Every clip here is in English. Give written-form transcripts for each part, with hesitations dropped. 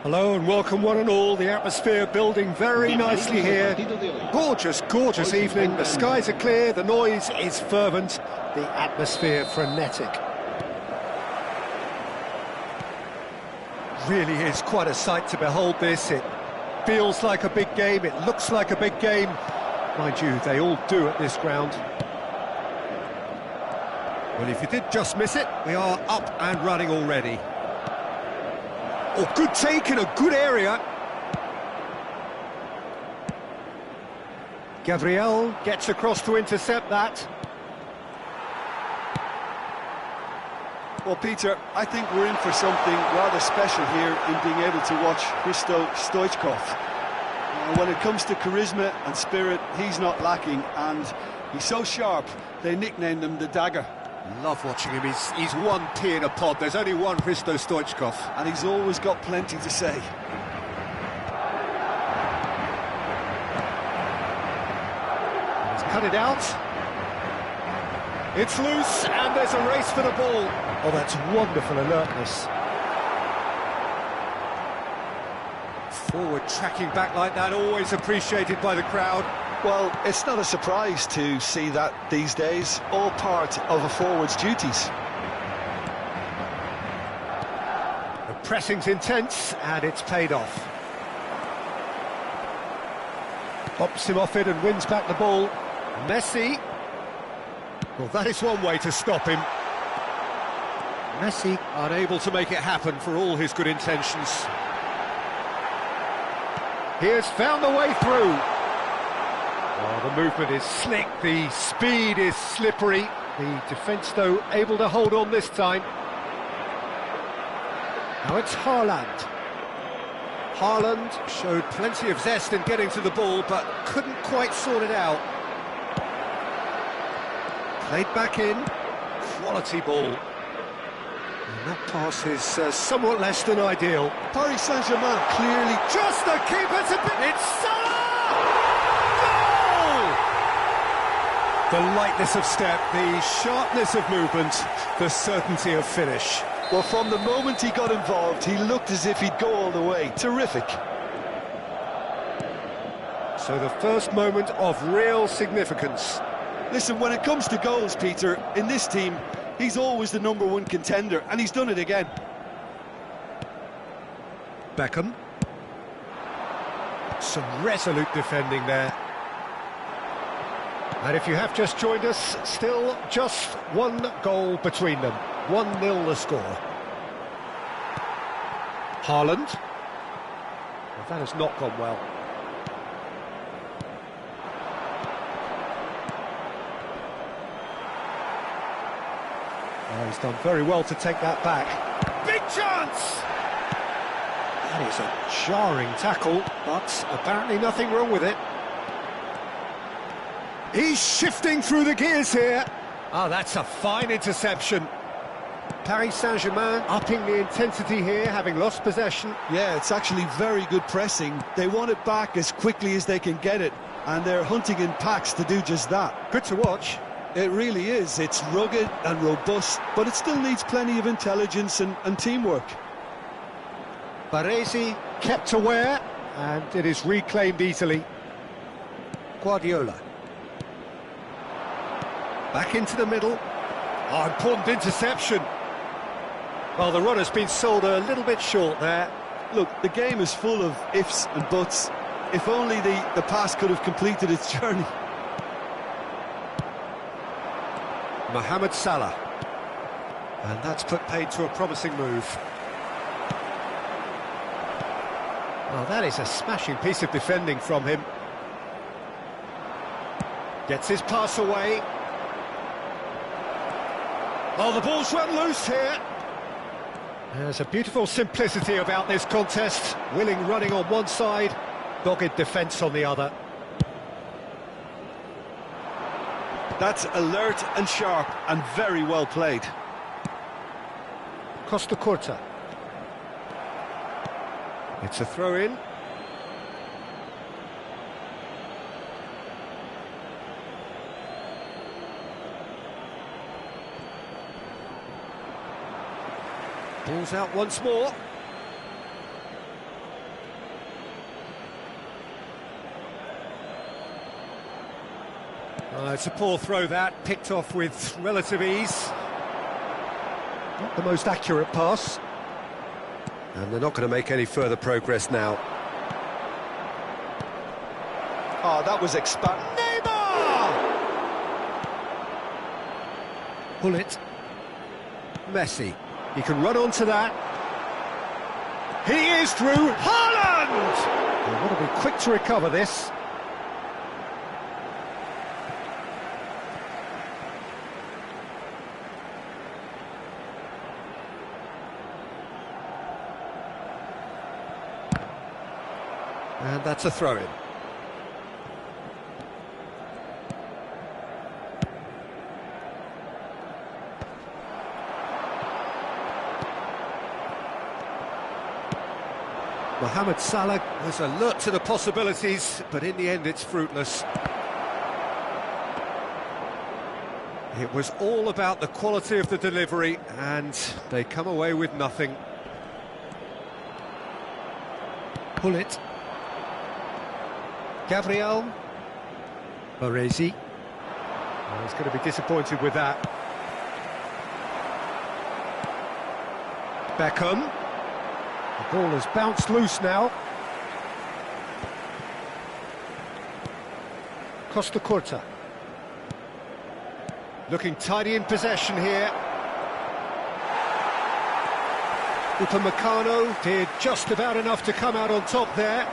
Hello and welcome one and all. The atmosphere building very nicely here. Gorgeous, gorgeous evening. The skies are clear, the noise is fervent, the atmosphere frenetic. Really is quite a sight to behold this. It feels like a big game, it looks like a big game. Mind you, they all do at this ground. Well, if you did just miss it, we are up and running already. Oh, good take in a good area. Gabriel gets across to intercept that. Well, Peter, I think we're in for something rather special here in being able to watch Hristo Stoichkov. When it comes to charisma and spirit, he's not lacking, and he's so sharp, they nicknamed him the Dagger. Love watching him, he's one pea in a pod. There's only one Hristo Stoichkov. And he's always got plenty to say. He's cut it out. It's loose, and there's a race for the ball. Oh, that's wonderful alertness. Forward tracking back like that, always appreciated by the crowd. Well, it's not a surprise to see that these days, all part of a forward's duties. The pressing's intense, and it's paid off. Pops him off it and wins back the ball. Messi. Well, that is one way to stop him. Messi unable to make it happen for all his good intentions. He has found the way through. Oh, the movement is slick, the speed is slippery. The defence, though, able to hold on this time. Now it's Haaland. Haaland showed plenty of zest in getting to the ball, but couldn't quite sort it out. Played back in. Quality ball. And that pass is somewhat less than ideal. Paris Saint-Germain clearly... Just the keeper to... It's Salah! The lightness of step, the sharpness of movement, the certainty of finish. Well, from the moment he got involved, he looked as if he'd go all the way. Terrific. So the first moment of real significance. Listen, when it comes to goals, Peter, in this team, he's always the #1 contender, and he's done it again. Beckham. Some resolute defending there. And if you have just joined us, still just one goal between them. 1-0 the score. Haaland. Well, that has not gone well. Oh, he's done very well to take that back. Big chance! That is a jarring tackle, but apparently nothing wrong with it. He's shifting through the gears here. Oh, that's a fine interception. Paris Saint-Germain upping the intensity here, having lost possession. Yeah, it's actually very good pressing. They want it back as quickly as they can get it, and they're hunting in packs to do just that. Good to watch. It really is. It's rugged and robust, but it still needs plenty of intelligence and teamwork. Baresi kept aware, and it is reclaimed easily. Guardiola. Back into the middle. Oh, important interception. Well, the run has been sold a little bit short there. Look, the game is full of ifs and buts. If only the pass could have completed its journey. Mohamed Salah. And that's put paid to a promising move. Well, that is a smashing piece of defending from him. Gets his pass away. Oh, the ball's run loose here. There's a beautiful simplicity about this contest. Willing running on one side, dogged defence on the other. That's alert and sharp and very well played. Costa Curta. It's a throw-in. Ball's out once more. It's a poor throw that, picked off with relative ease. Not the most accurate pass. And they're not going to make any further progress now. Oh, that was Neymar! Pull it. Messi. He can run onto that. He is through. Haaland! They want to be quick to recover this. And that's a throw-in. Mohamed Salah was alert to the possibilities, but in the end it's fruitless. It was all about the quality of the delivery, and they come away with nothing. Pull it. Gabriel. Baresi. Oh, he's going to be disappointed with that. Beckham. The ball has bounced loose now. Costa Curta. Looking tidy in possession here. Upamecano did just about enough to come out on top there.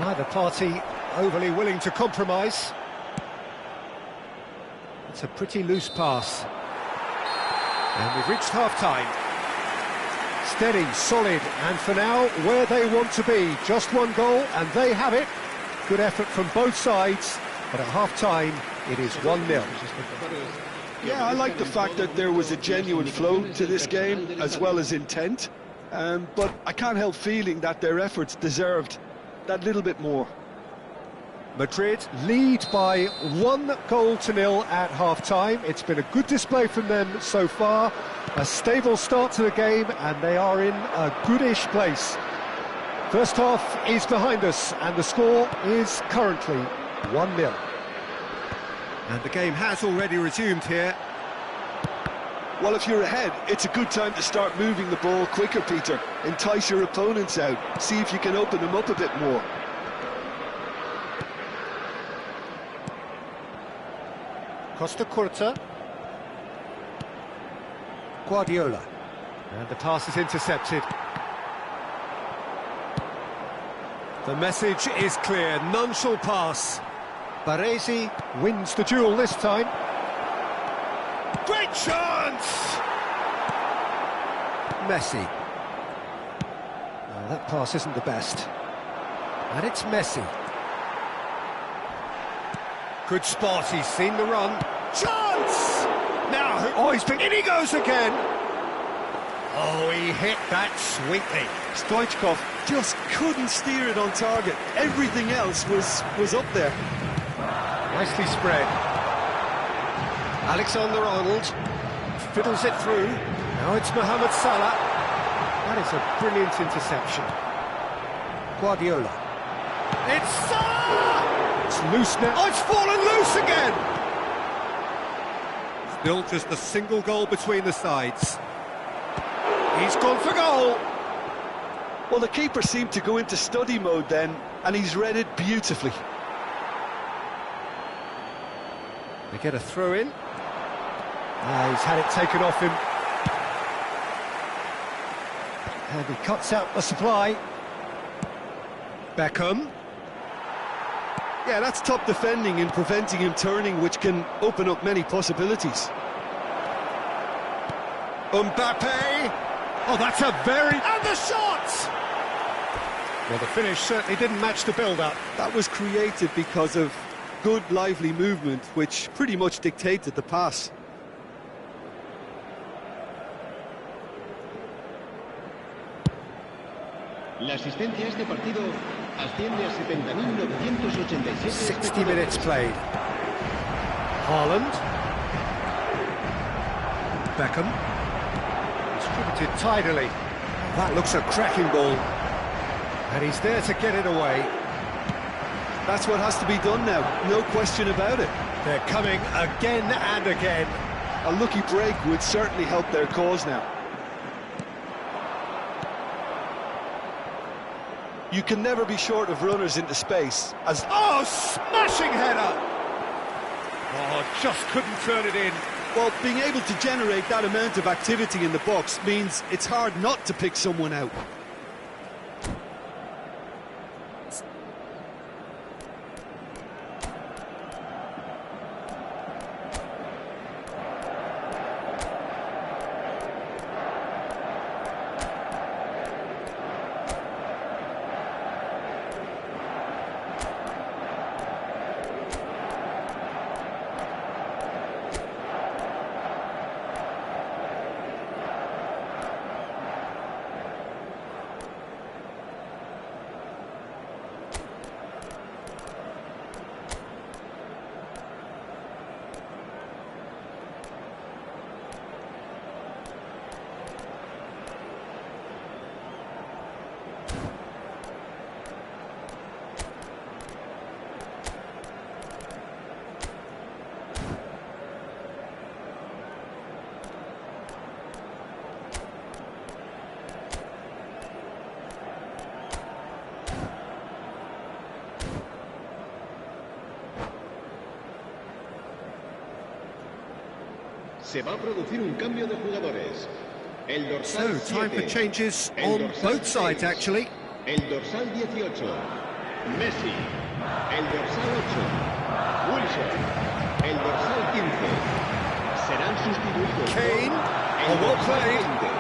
Neither party overly willing to compromise. It's a pretty loose pass. And we've reached half-time. Steady, solid, and for now, where they want to be. Just one goal, and they have it. Good effort from both sides, but at half-time, it is 1-0. Yeah, I like the fact that there was a genuine flow to this game, as well as intent. But I can't help feeling that their efforts deserved that little bit more. Madrid lead by 1-0 at half-time. It's been a good display from them so far. A stable start to the game, and they are in a goodish place. First half is behind us, and the score is currently 1-0. And the game has already resumed here. Well, if you're ahead, it's a good time to start moving the ball quicker, Peter. Entice your opponents out. See if you can open them up a bit more. Costa Curta. Guardiola. And the pass is intercepted. The message is clear, none shall pass. Baresi wins the duel this time. Great chance! Messi. Oh, that pass isn't the best. And it's Messi. Good spot, he's seen the run. Chance! Now, oh, he's been... In he goes again! Oh, he hit that sweetly. Stoichkov just couldn't steer it on target. Everything else was up there. Nicely spread. Alexander-Arnold fiddles it through. Now it's Mohamed Salah. That is a brilliant interception. Guardiola. It's Salah! It's loose now. Oh, it's fallen loose again! Still just a single goal between the sides. He's gone for goal! Well, the keeper seemed to go into study mode then, and he's read it beautifully. They get a throw in. He's had it taken off him. And he cuts out the supply. Beckham. Yeah, that's top defending and preventing him turning, which can open up many possibilities. Mbappe. Oh, that's a very... And the shot! Well, the finish certainly didn't match the build-up. That was created because of good, lively movement, which pretty much dictated the pass. La asistencia a este partido asciende a 70.987. 60 minutes played. Haaland. Beckham. Distributed tidily. That looks a cracking ball. And he's there to get it away. That's what has to be done now, no question about it. They're coming again and again. A lucky break would certainly help their cause now. You can never be short of runners into space, as... Oh, smashing header! Oh, just couldn't turn it in. Well, being able to generate that amount of activity in the box means it's hard not to pick someone out. Se va a producir un cambio de jugadores. El dorsal So, time for 7. changes El on dorsal both sides, 6. actually. El dorsal 18. Messi. El dorsal 8. Wilson. El dorsal 15. Serán sustituidos. Kane. El well dorsal played. 20.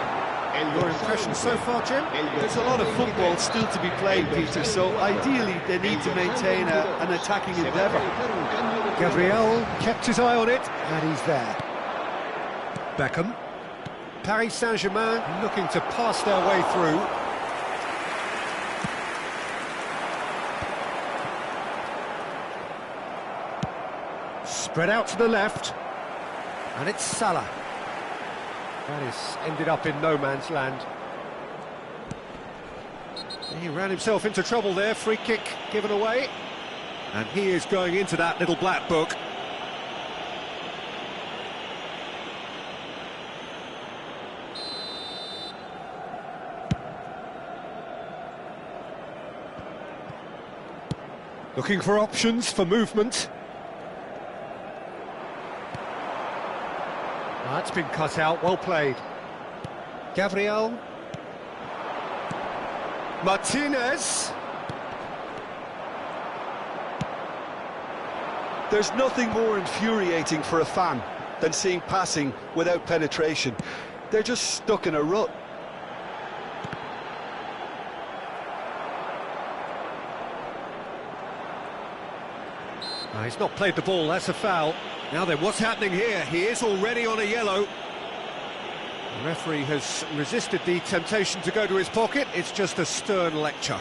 El Your dorsal impressions 11. so far, Jim? There's a lot of football still to be played, Peter, so ideally they need to maintain an attacking endeavour. Gabriel kept his eye on it, and he's there. Beckham. Paris Saint-Germain looking to pass their way through. Spread out to the left. And it's Salah. That is ended up in no man's land. He ran himself into trouble there, free kick given away. And he is going into that little black book. Looking for options for movement. That's been cut out, well played. Gabriel. Martinez. There's nothing more infuriating for a fan than seeing passing without penetration. They're just stuck in a rut. He's not played the ball, that's a foul. Now then, what's happening here? He is already on a yellow. The referee has resisted the temptation to go to his pocket. It's just a stern lecture.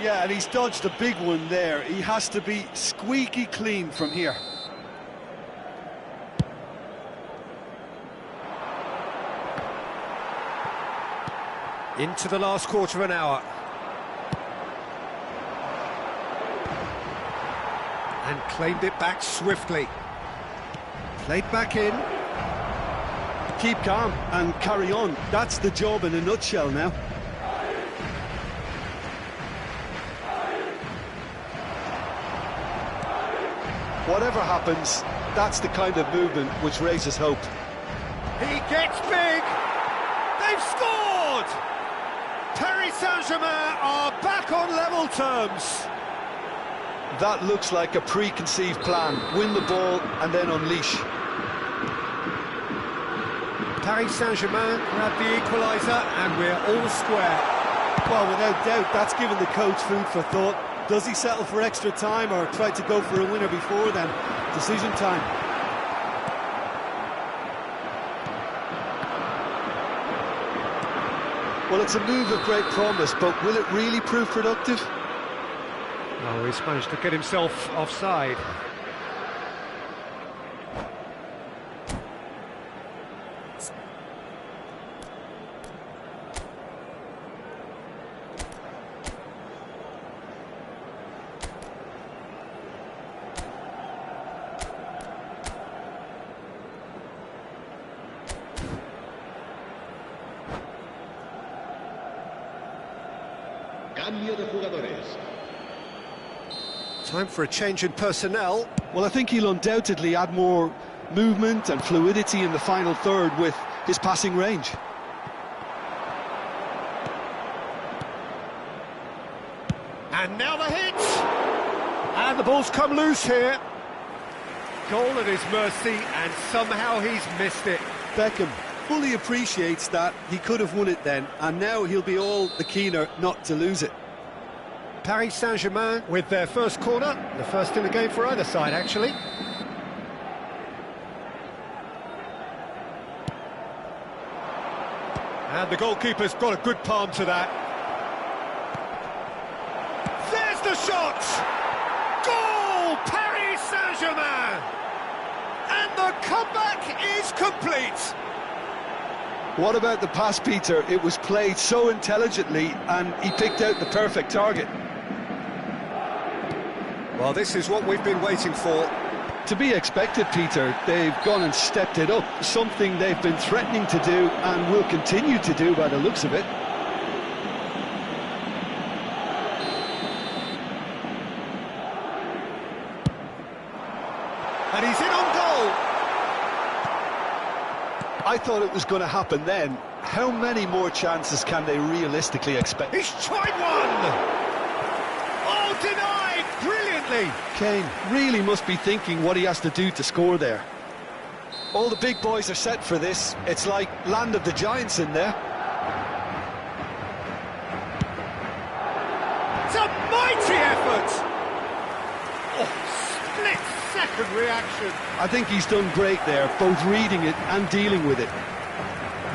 Yeah, and he's dodged a big one there. He has to be squeaky clean from here. Into the last quarter of an hour. And claimed it back swiftly. Played back in. Keep calm and carry on. That's the job in a nutshell now. Whatever happens, that's the kind of movement which raises hope. He gets big! They've scored! Paris Saint-Germain are back on level terms. That looks like a preconceived plan. Win the ball and then unleash. Paris Saint-Germain grab the equaliser and we're all square. Well, without doubt, that's given the coach food for thought. Does he settle for extra time or try to go for a winner before then? Decision time. Well, it's a move of great promise, but will it really prove productive? Oh, he's managed to get himself offside. Cambio de jugadores. Time for a change in personnel. Well, I think he'll undoubtedly add more movement and fluidity in the final third with his passing range. And now the hit! And the ball's come loose here. Goal at his mercy, and somehow he's missed it. Beckham fully appreciates that he could have won it then, and now he'll be all the keener not to lose it. Paris Saint-Germain with their first corner, the first in the game for either side, actually. And the goalkeeper's got a good palm to that. There's the shot! Goal! Paris Saint-Germain! And the comeback is complete! What about the pass, Peter? It was played so intelligently, and he picked out the perfect target. Well, this is what we've been waiting for. To be expected, Peter. They've gone and stepped it up, something they've been threatening to do and will continue to do by the looks of it. And he's in on goal! I thought it was going to happen then. How many more chances can they realistically expect? He's tried one! Oh, denied! Brilliantly! Kane really must be thinking what he has to do to score there. All the big boys are set for this. It's like land of the giants in there. It's a mighty effort! Oh, split-second reaction. I think he's done great there, both reading it and dealing with it.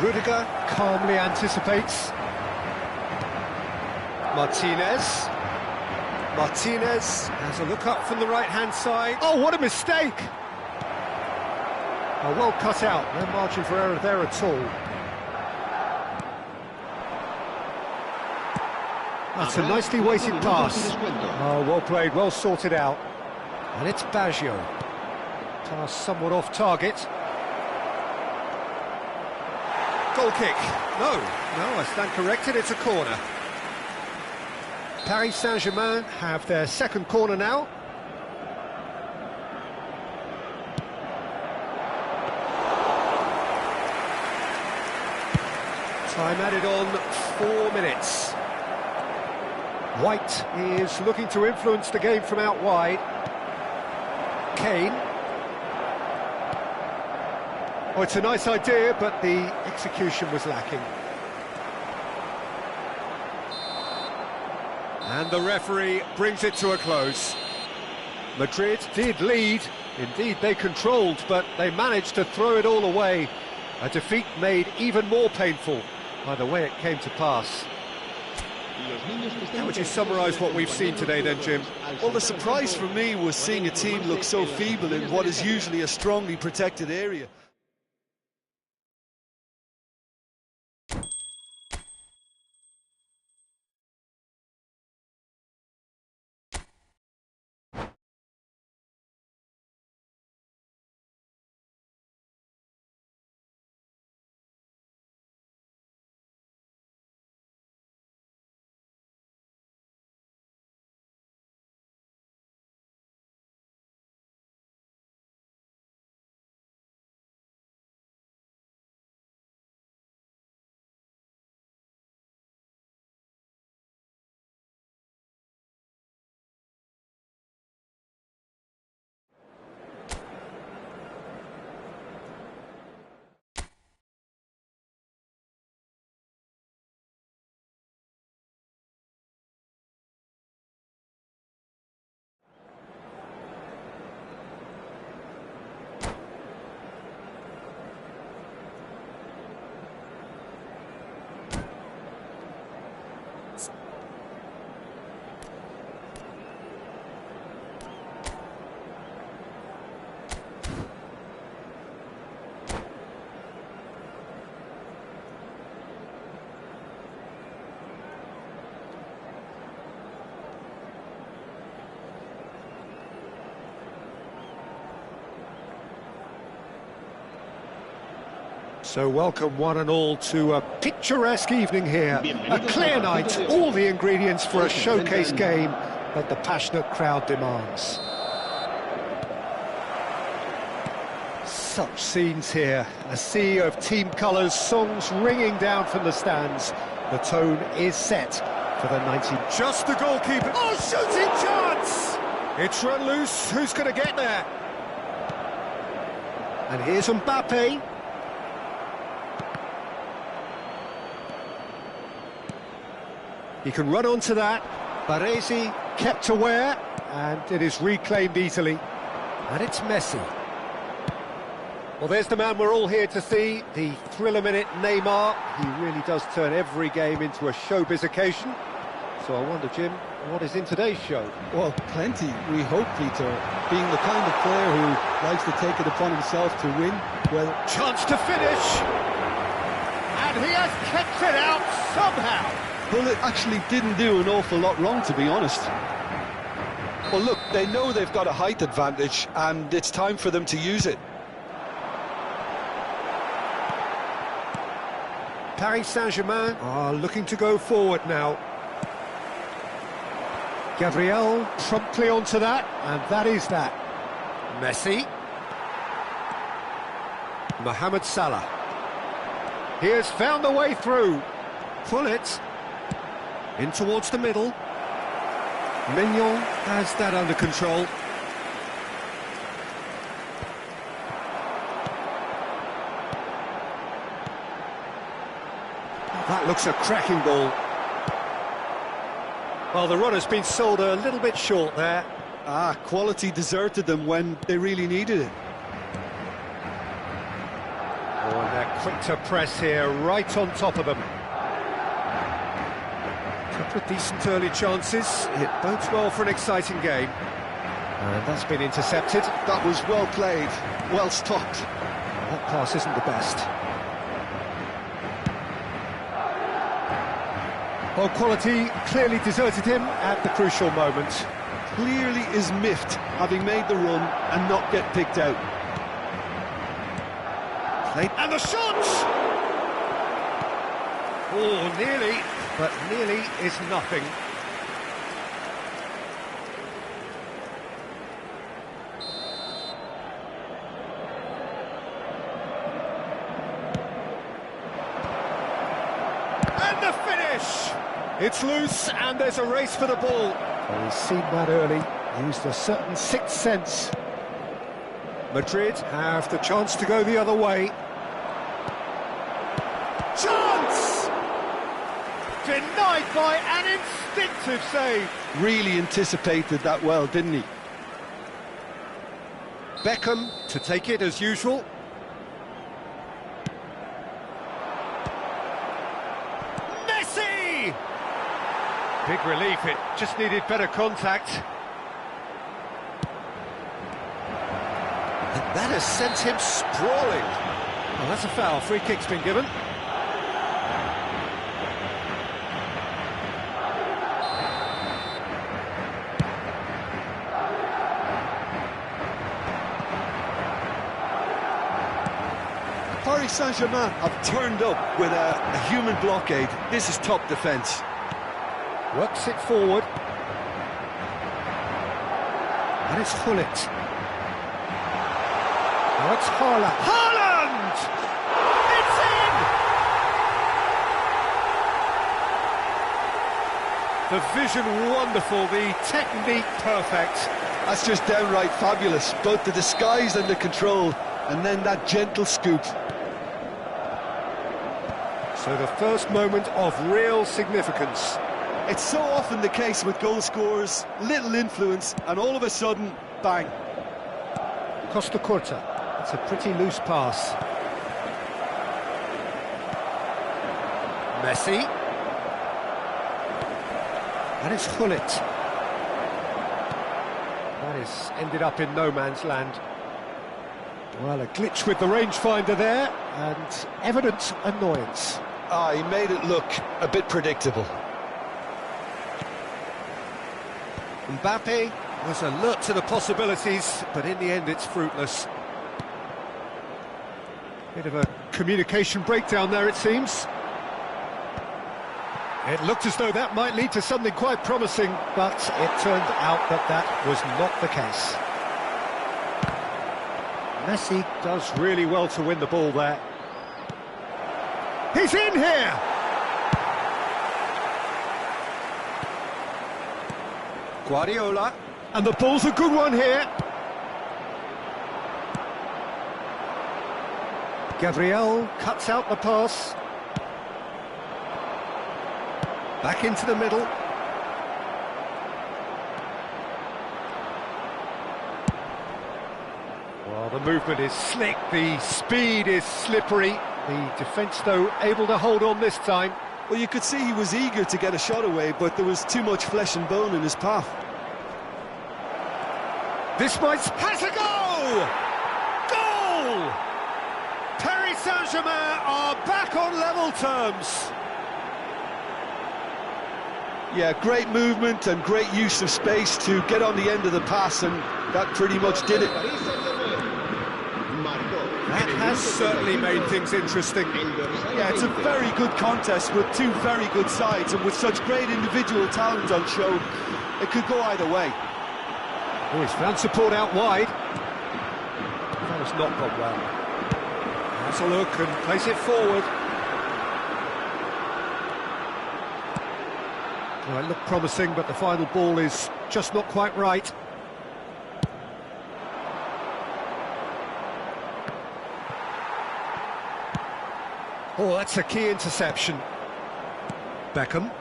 Rudiger calmly anticipates. Martinez. Martinez has a look up from the right-hand side. Oh, what a mistake! Oh, well cut out. No margin for error there at all. That's a nicely weighted pass. Oh, well played, well sorted out. And it's Baggio. Pass somewhat off target. Goal kick. No, I stand corrected, it's a corner. Paris Saint-Germain have their second corner now. Time added on 4 minutes. White is looking to influence the game from out wide. Kane. Oh, it's a nice idea, but the execution was lacking. And the referee brings it to a close. Madrid did lead, indeed they controlled, but they managed to throw it all away. A defeat made even more painful by the way it came to pass. How would you summarise what we've seen today then, Jim? Well, the surprise for me was seeing a team look so feeble in what is usually a strongly protected area. So welcome one and all to a picturesque evening here. A clear night, all the ingredients for a showcase game that the passionate crowd demands. Such scenes here, a sea of team colours, songs ringing down from the stands. The tone is set for the 90. Just the goalkeeper. Oh, shooting chance! It's run loose, who's going to get there? And here's Mbappe. He can run onto that. Baresi kept aware, and it is reclaimed easily. And it's Messi. Well, there's the man we're all here to see, the thriller-minute Neymar. He really does turn every game into a showbiz occasion. So I wonder, Jim, what is in today's show? Well, plenty, we hope, Peter. Being the kind of player who likes to take it upon himself to win, well... Chance to finish! And he has kept it out somehow! Well, it actually didn't do an awful lot wrong, to be honest. Well, look, they know they've got a height advantage, and it's time for them to use it. Paris Saint-Germain are looking to go forward now. Gabriel promptly onto that, and that is that. Messi. Mohamed Salah. He has found the way through. Pull it. In towards the middle. Mignon has that under control. That looks a cracking ball. Well, the run has been sold a little bit short there. Quality deserted them when they really needed it. Oh, and they're quick to press here, right on top of them. Couple of decent early chances. It bodes well for an exciting game. And that's been intercepted. That was well played, well stopped. That pass isn't the best. Well, quality clearly deserted him at the crucial moment. Clearly is miffed, having made the run and not get picked out. And the shot! Oh, nearly, but nearly is nothing. And the finish! It's loose, and there's a race for the ball. Well, he's seen that early, used a certain sixth sense. Madrid have the chance to go the other way. Chance! Denied by an instinctive save. Really anticipated that well, didn't he? Beckham to take it as usual. Messi! Big relief, it just needed better contact. And that has sent him sprawling. Well, that's a foul. Free kick's been given. Paris Saint-Germain have turned up with a human blockade. This is top defence. Works it forward. And it's Hullet. Now it's Haaland. Haaland! It's in! The vision wonderful, the technique perfect. That's just downright fabulous. Both the disguise and the control, and then that gentle scoop. So the first moment of real significance. It's so often the case with goal scorers, little influence, and all of a sudden, bang. Costa Curta. It's a pretty loose pass. Messi. And it's Hullet. That is ended up in no man's land. Well, a glitch with the rangefinder there, and evident annoyance. He made it look a bit predictable. Mbappe was alert to the possibilities, but in the end it's fruitless. Bit of a communication breakdown there, it seems. It looked as though that might lead to something quite promising, but it turned out that that was not the case. Messi does really well to win the ball there. He's in here! Guardiola, and the ball's a good one here. Gabriel cuts out the pass. Back into the middle. Well, the movement is slick, the speed is slippery. The defence, though, able to hold on this time. Well, you could see he was eager to get a shot away, but there was too much flesh and bone in his path. This might... has a goal! Goal! Paris Saint-Germain are back on level terms. Yeah, great movement and great use of space to get on the end of the pass, and that pretty much did it. That has certainly made things interesting. Yeah, it's a very good contest with two very good sides, and with such great individual talent on show, it could go either way. Oh, he's found support out wide. That has not gone well. Has a look and plays it forward. Well, it looked promising, but the final ball is just not quite right. Oh, that's a key interception. Beckham.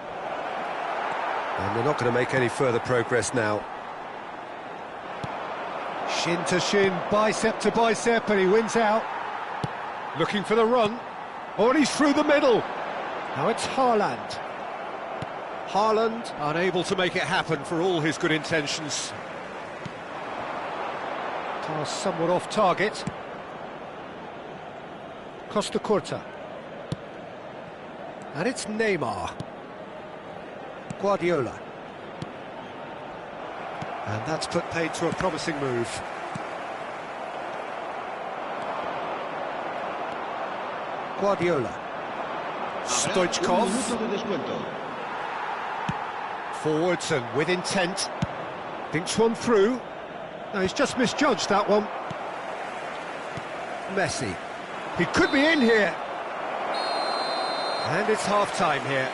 And they're not going to make any further progress now. Shin to shin, bicep to bicep, and he wins out. Looking for the run. Oh, and he's through the middle. Now it's Haaland. Haaland unable to make it happen for all his good intentions. Pass somewhat off target. Costa Curta. And it's Neymar. Guardiola. And that's put paid to a promising move. Guardiola. Stoichkov. Forwards and with intent. Thinks one through. No, he's just misjudged that one. Messi. He could be in here. And it's half-time here.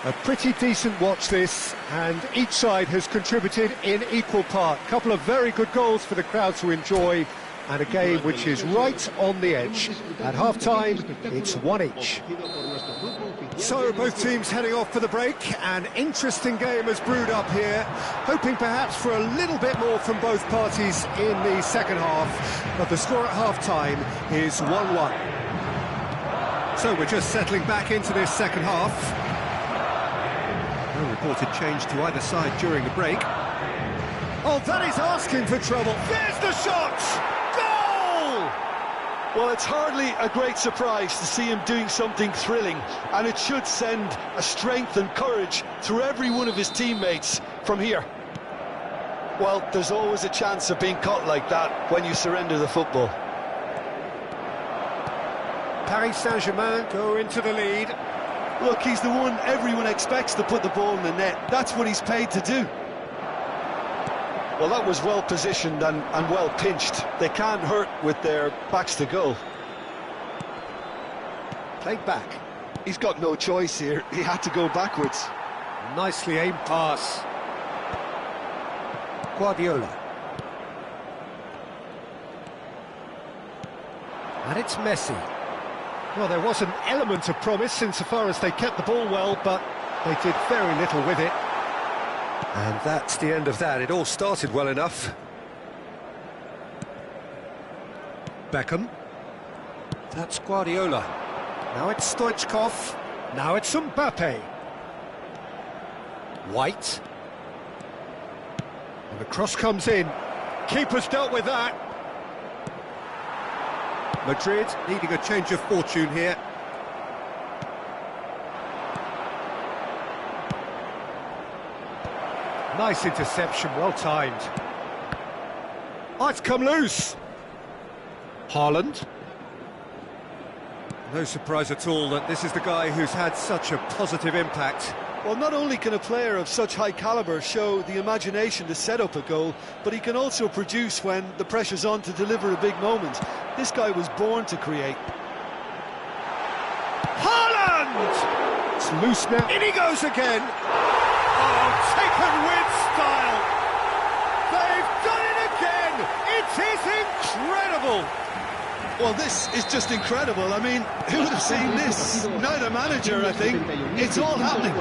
A pretty decent watch this, and each side has contributed in equal part. A couple of very good goals for the crowd to enjoy, and a game which is right on the edge. At half-time, it's one each. So both teams heading off for the break. An interesting game has brewed up here, hoping perhaps for a little bit more from both parties in the second half, but the score at half-time is 1-1. So we're just settling back into this second half. No reported change to either side during the break. Oh, that is asking for trouble. There's the shot! Goal! Well, it's hardly a great surprise to see him doing something thrilling, and it should send a strength and courage through every one of his teammates from here. Well, there's always a chance of being caught like that when you surrender the football. Paris Saint-Germain go into the lead. Look, he's the one everyone expects to put the ball in the net. That's what he's paid to do. Well, that was well positioned and well pinched. They can't hurt with their backs to goal. Played back. He's got no choice here. He had to go backwards. Nicely aimed pass. Guardiola. And it's Messi. Well, there was an element of promise insofar as they kept the ball well, but they did very little with it. And that's the end of that. It all started well enough. Beckham. That's Guardiola. Now it's Stoichkov. Now it's Mbappe. White. And the cross comes in. Keeper's dealt with that. Madrid needing a change of fortune here. Nice interception, well timed. Oh, it's come loose. Haaland. No surprise at all that this is the guy who's had such a positive impact. Well, not only can a player of such high calibre show the imagination to set up a goal, but he can also produce when the pressure's on to deliver a big moment. This guy was born to create. Haaland! It's loose now. In he goes again! Oh, taken with style! They've done it again! It is incredible! Well, this is just incredible. I mean, who would have seen this? Neither manager, I think. It's all happening.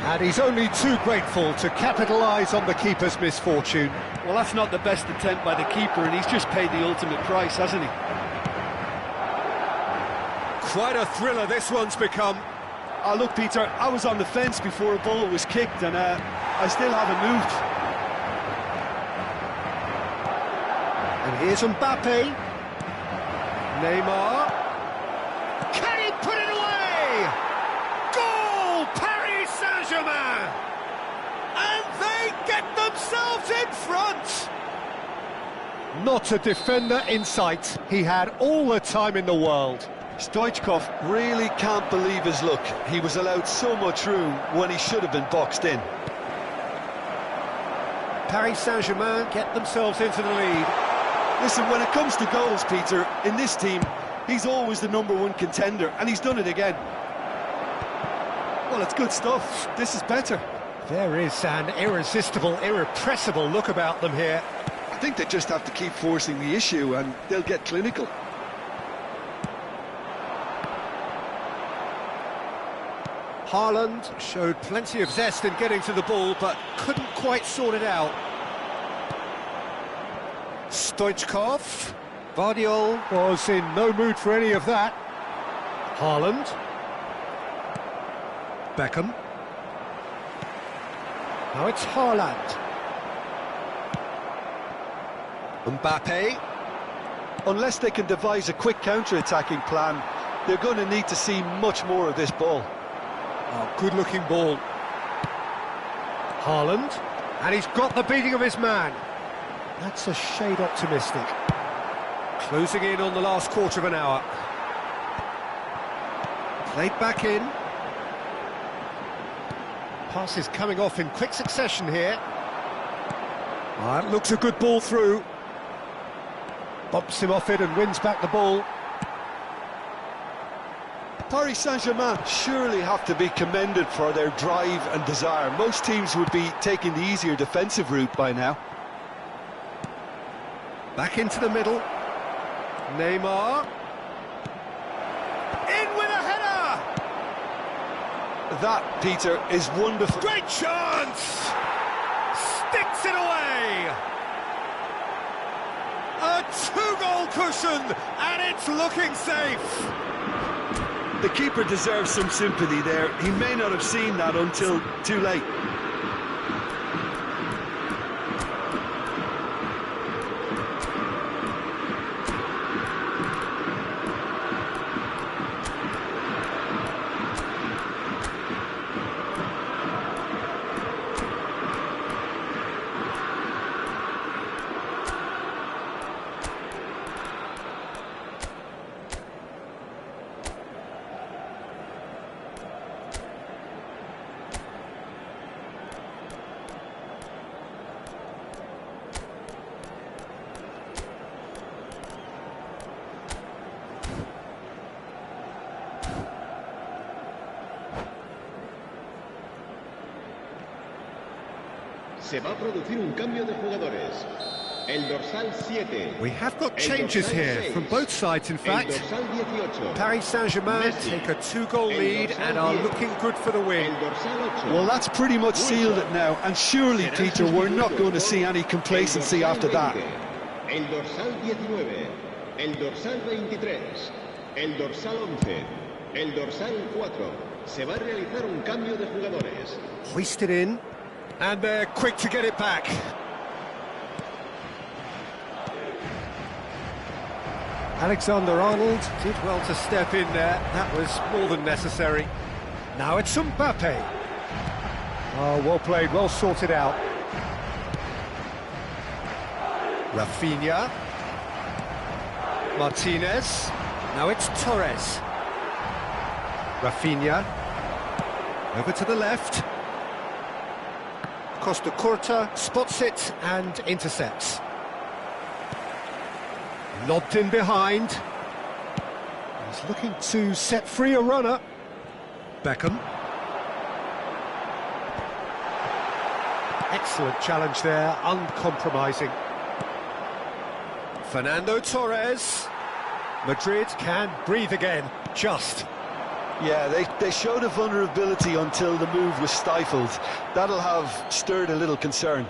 And he's only too grateful to capitalise on the keeper's misfortune. Well, that's not the best attempt by the keeper, and he's just paid the ultimate price, hasn't he? Quite a thriller this one's become. Oh, look, Peter, I was on the fence before a ball was kicked, and I still haven't moved. And here's Mbappe. Neymar. Can he put it away? Goal! Paris Saint-Germain! And they get themselves in front! Not a defender in sight. He had all the time in the world. Stoichkov really can't believe his luck. He was allowed so much room when he should have been boxed in. Paris Saint-Germain get themselves into the lead. Listen, when it comes to goals, Peter, in this team, he's always the #1 contender, and he's done it again. Well, it's good stuff. This is better. There is an irresistible, irrepressible look about them here. I think they just have to keep forcing the issue, and they'll get clinical. Haaland showed plenty of zest in getting to the ball, but couldn't quite sort it out. Stoichkov. Vardiol was in no mood for any of that. Haaland. Beckham. Now it's Haaland. Mbappe. Unless they can devise a quick counter-attacking plan, they're going to need to see much more of this ball. Oh, good-looking ball. Haaland. And he's got the beating of his man. That's a shade optimistic. Closing in on the last quarter of an hour. Played back in. Pass is coming off in quick succession here. That looks a good ball through. Bumps him off it and wins back the ball. Paris Saint-Germain surely have to be commended for their drive and desire. Most teams would be taking the easier defensive route by now. Back into the middle. Neymar. In with a header! That, Peter, is wonderful. Great chance! Sticks it away! A two-goal cushion, and it's looking safe! The keeper deserves some sympathy there. He may not have seen that until too late. Se va a producir un cambio de jugadores. El dorsal 7. We have got changes here from both sides, in fact. El dorsal 18. Paris Saint-Germain take a two-goal lead and are looking good for the win. El dorsal 8. Well, that's pretty much sealed it now, and surely, Peter, we're not going to see any complacency after that. El dorsal 19. El dorsal 23. El dorsal 11. El dorsal 4. Se va a realizar un cambio de jugadores. Hoisted in. And they're quick to get it back. Alexander-Arnold did well to step in there. That was more than necessary. Now it's Mbappe. Oh, well played, well sorted out. Rafinha. Martinez. Now it's Torres. Rafinha. Over to the left. Costa Curta spots it and intercepts. Lobbed in behind. He's looking to set free a runner. Beckham. Excellent challenge there, uncompromising. Fernando Torres. Madrid can breathe again, just. Yeah, they showed a vulnerability until the move was stifled. That'll have stirred a little concern.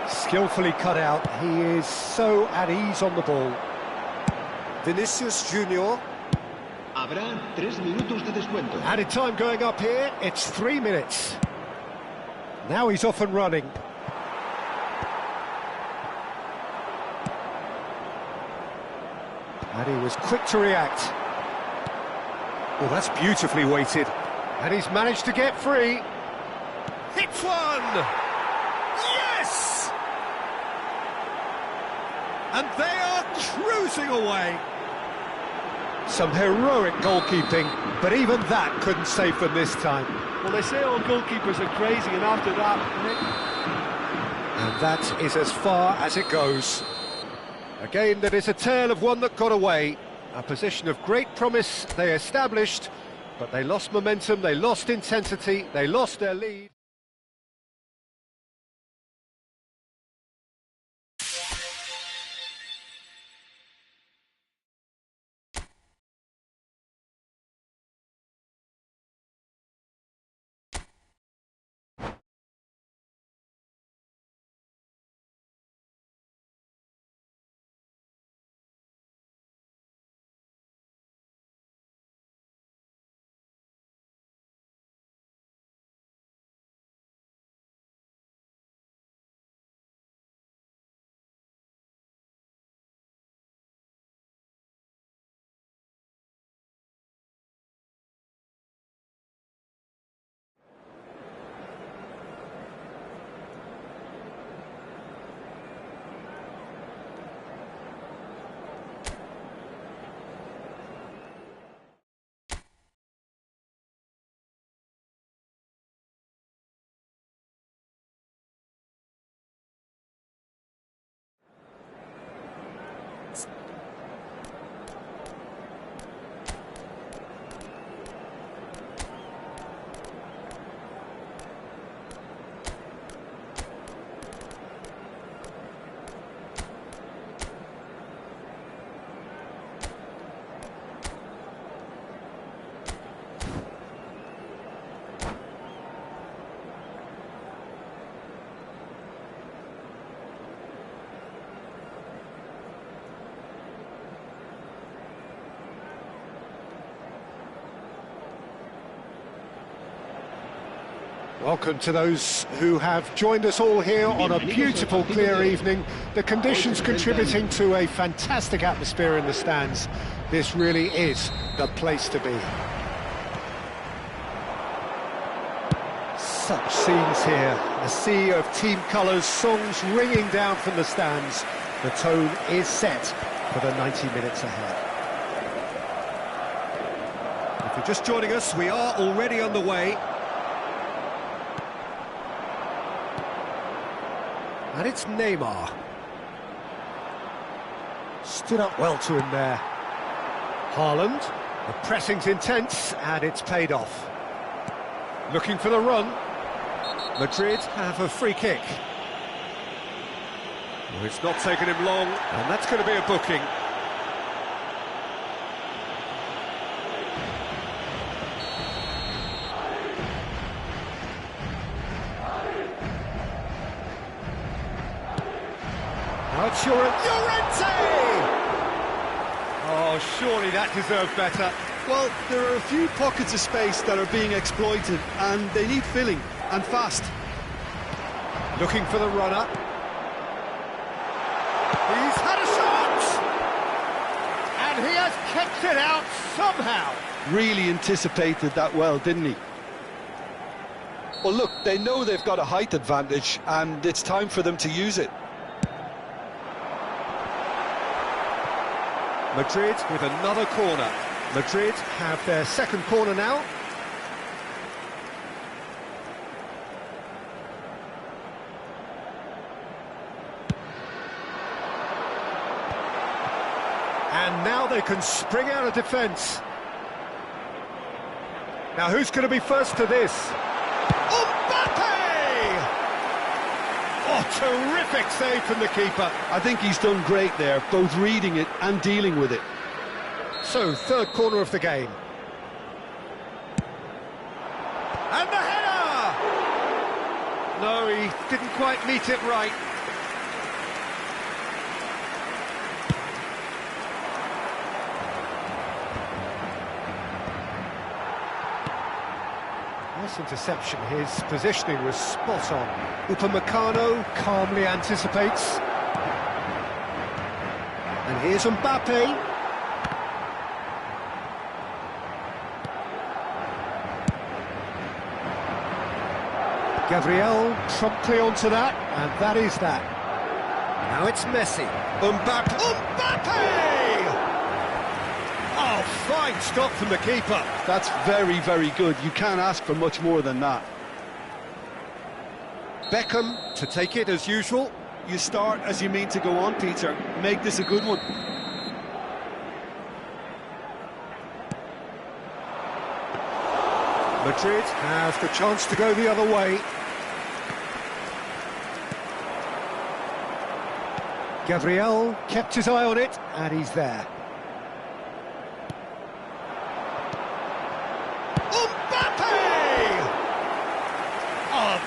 Skillfully cut out, he is so at ease on the ball. Vinicius Junior. Habrá 3 minutos de descuento. Added time going up here, it's 3 minutes. Now he's off and running. And he was quick to react. Oh, that's beautifully weighted. And he's managed to get free. Hits one! Yes! And they are cruising away. Some heroic goalkeeping, but even that couldn't save them this time. Well, they say all goalkeepers are crazy, and after that... And that is as far as it goes. A game that is a tale of one that got away. A position of great promise they established, but they lost momentum, they lost intensity, they lost their lead. Welcome to those who have joined us all here on a beautiful, clear evening. The conditions contributing to a fantastic atmosphere in the stands. This really is the place to be. Such scenes here. A sea of team colours, songs ringing down from the stands. The tone is set for the 90 minutes ahead. If you're just joining us, we are already on the way. And it's Neymar. Stood up well to him there. Haaland. The pressing's intense, and it's paid off. Looking for the run. Madrid have a free kick. Well, it's not taken him long, and that's going to be a booking. Now it's Llorente! Oh, surely that deserved better. Well, there are a few pockets of space that are being exploited, and they need filling, and fast. Looking for the runner. He's had a shot! And he has kept it out somehow. Really anticipated that well, didn't he? Well, look, they know they've got a height advantage, and it's time for them to use it. Madrid with another corner. Madrid have their second corner now. And now they can spring out of defence. Now who's going to be first to this? Mbappe! Oh, terrific save from the keeper. I think he's done great there, both reading it and dealing with it. So, third corner of the game. And the header! No, he didn't quite meet it right. Nice interception. His positioning was spot on. Upamecano calmly anticipates. And here's Mbappe. Gabriel promptly onto that, and that is that. Now it's Messi. Mbappe! Oh, fine stop from the keeper. That's very, very good. You can't ask for much more than that. Beckham to take it as usual. You start as you mean to go on, Peter. Make this a good one. Madrid has the chance to go the other way. Gabriel kept his eye on it, and he's there.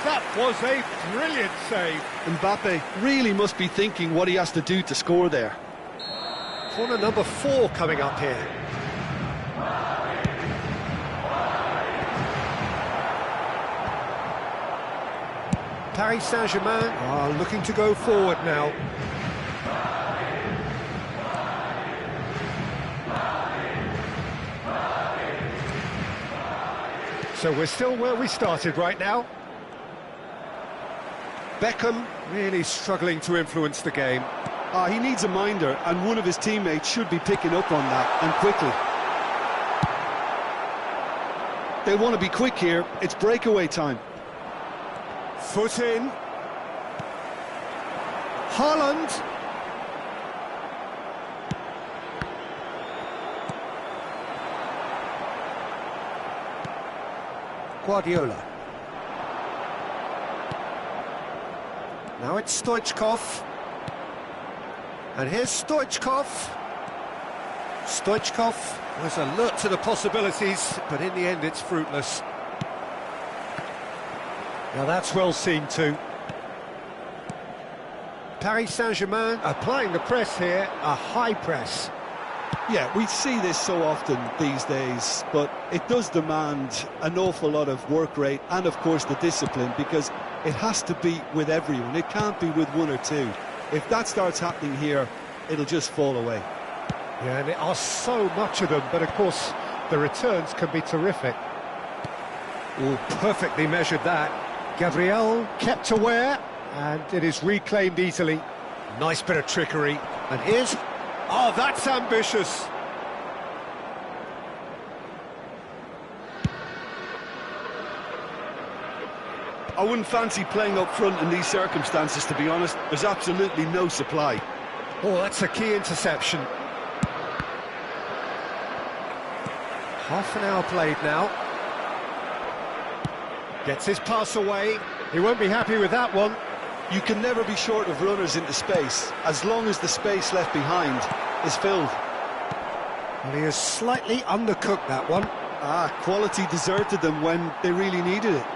That was a brilliant save. Mbappe really must be thinking what he has to do to score there. Corner number 4 coming up here. Paris Saint-Germain are looking to go forward now. So we're still where we started right now. Beckham really struggling to influence the game. He needs a minder, and one of his teammates should be picking up on that, and quickly. They want to be quick here. It's breakaway time. Foot in. Haaland. Guardiola. Now it's Stoichkov. And here's Stoichkov. Stoichkov was alert to the possibilities, but in the end it's fruitless. Now that's well seen too. Paris Saint-Germain applying the press here, a high press. Yeah, we see this so often these days, but it does demand an awful lot of work rate and, of course, the discipline, because it has to be with everyone. It can't be with one or two. If that starts happening here, it'll just fall away. Yeah, and there are so much of them, but, of course, the returns can be terrific. Oh, perfectly measured that. Gabriel kept aware, and it is reclaimed easily. Nice bit of trickery. And here's... Oh, that's ambitious. I wouldn't fancy playing up front in these circumstances, to be honest. There's absolutely no supply. Oh, that's a key interception. Half an hour played now. Gets his pass away. He won't be happy with that one. You can never be short of runners into space, as long as the space left behind is filled. Well, he has slightly undercooked that one. Quality deserted them when they really needed it.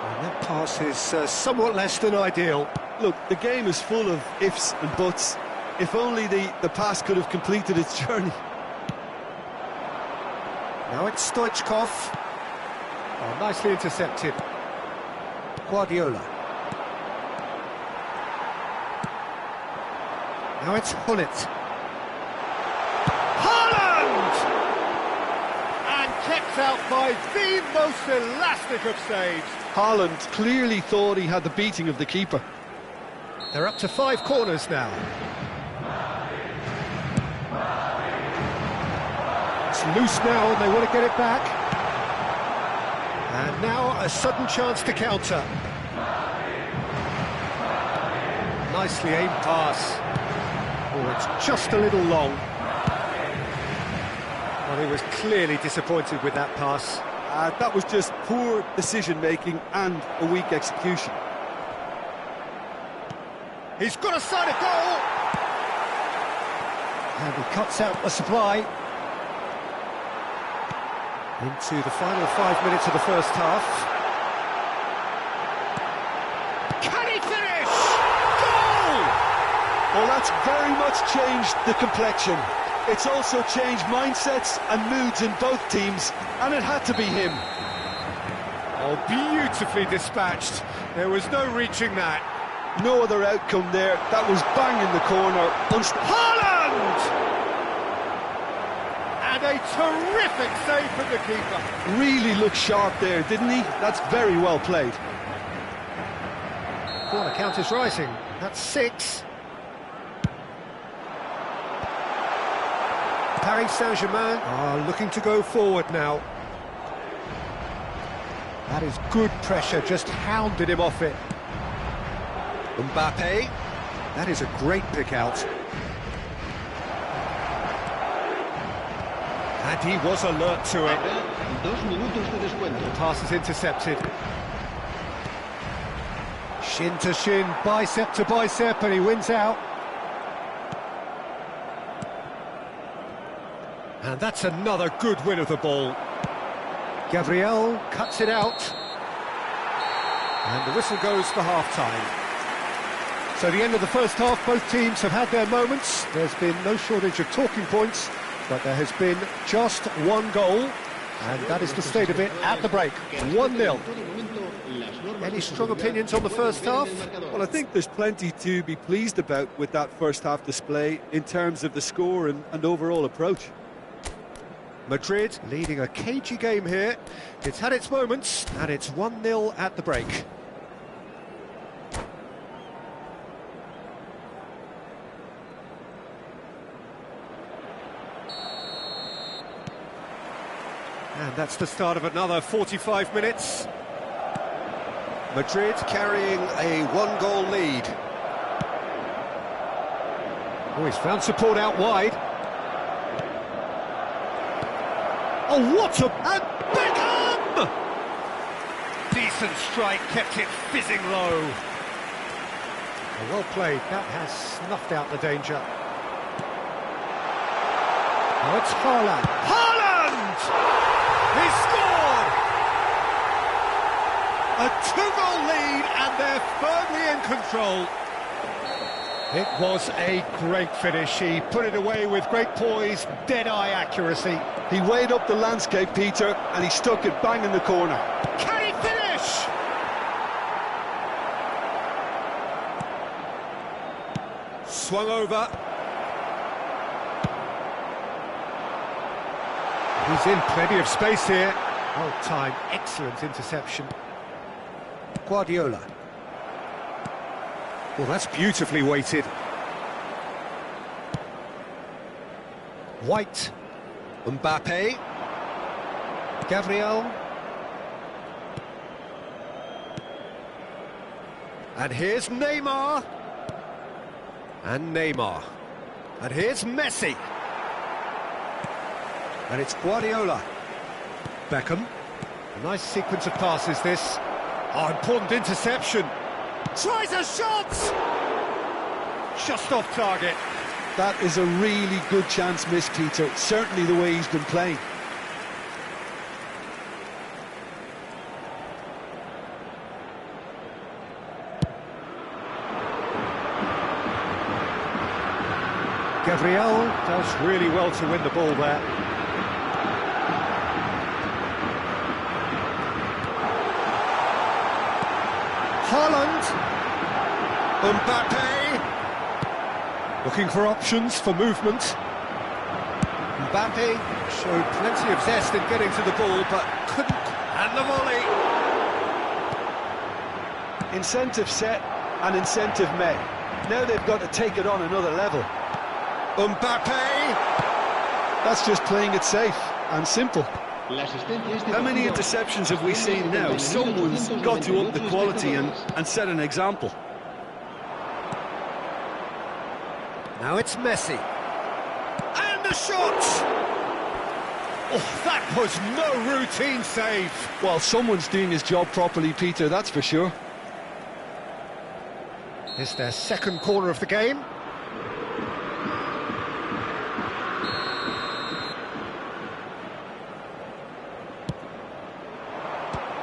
And that pass is somewhat less than ideal. Look, the game is full of ifs and buts. If only the pass could have completed its journey. Now it's Stoichkov. Oh, nicely intercepted. Guardiola. Now it's Hullet. kept out by the most elastic of saves. Haaland clearly thought he had the beating of the keeper. They're up to 5 corners now. It's loose now and they want to get it back. And now a sudden chance to counter. Nicely aimed pass. Oh, it's just a little long. Well, he was clearly disappointed with that pass. That was just poor decision-making and a weak execution. He's got a side of goal! And he cuts out the supply. Into the final 5 minutes of the first half. Can he finish? Goal! Well, that's very much changed the complexion. It's also changed mindsets and moods in both teams, and it had to be him. Oh, beautifully dispatched. There was no reaching that. No other outcome there. That was bang in the corner. Haaland! And a terrific save from the keeper. Really looked sharp there, didn't he? That's very well played. Corner count is rising. That's 6. Paris Saint-Germain are looking to go forward now. That is good pressure, just hounded him off it. Mbappe, that is a great pick out. And he was alert to it. 2 minutos de descuento. The pass is intercepted. Shin to shin, bicep to bicep, and he wins out. And that's another good win of the ball. Gabriel cuts it out. And the whistle goes for half-time. So the end of the first half, both teams have had their moments. There's been no shortage of talking points, but there has been just one goal, and that is the state of it at the break. 1-0. Any strong opinions on the first half? Well, I think there's plenty to be pleased about with that first half display in terms of the score and overall approach. Madrid leading a cagey game here. It's had its moments, and it's 1-0 at the break. And that's the start of another 45 minutes. Madrid carrying a 1-goal lead. Oh, he's found support out wide. Oh, what a... And Beckham! Decent strike, kept it fizzing low. Oh, well played, that has snuffed out the danger. Oh, it's Haaland. Haaland! He scored! A 2-goal lead, and they're firmly in control. It was a great finish. He put it away with great poise, dead-eye accuracy. He weighed up the landscape, Peter, and he stuck it bang in the corner. Can he finish? Swung over. He's in plenty of space here. Well timed, excellent interception. Guardiola. Well, that's beautifully weighted. White. Mbappe. Gabriel. And here's Neymar. And Neymar. And here's Messi. And it's Guardiola. Beckham. A nice sequence of passes, this. Oh, important interception. Tries a shot! Just off target. That is a really good chance missed, Peter. Certainly the way he's been playing. Gabriel does really well to win the ball there. Haaland. Mbappe. Looking for options for movement. Mbappe showed plenty of zest in getting to the ball, but couldn't. And the volley. Incentive set and incentive met. Now they've got to take it on another level. Mbappe! That's just playing it safe and simple. How many interceptions have we seen now? Someone's got to up the quality and set an example. Now it's Messi. And the shot! Oh, that was no routine save. Well, someone's doing his job properly, Peter, that's for sure. It's their second corner of the game.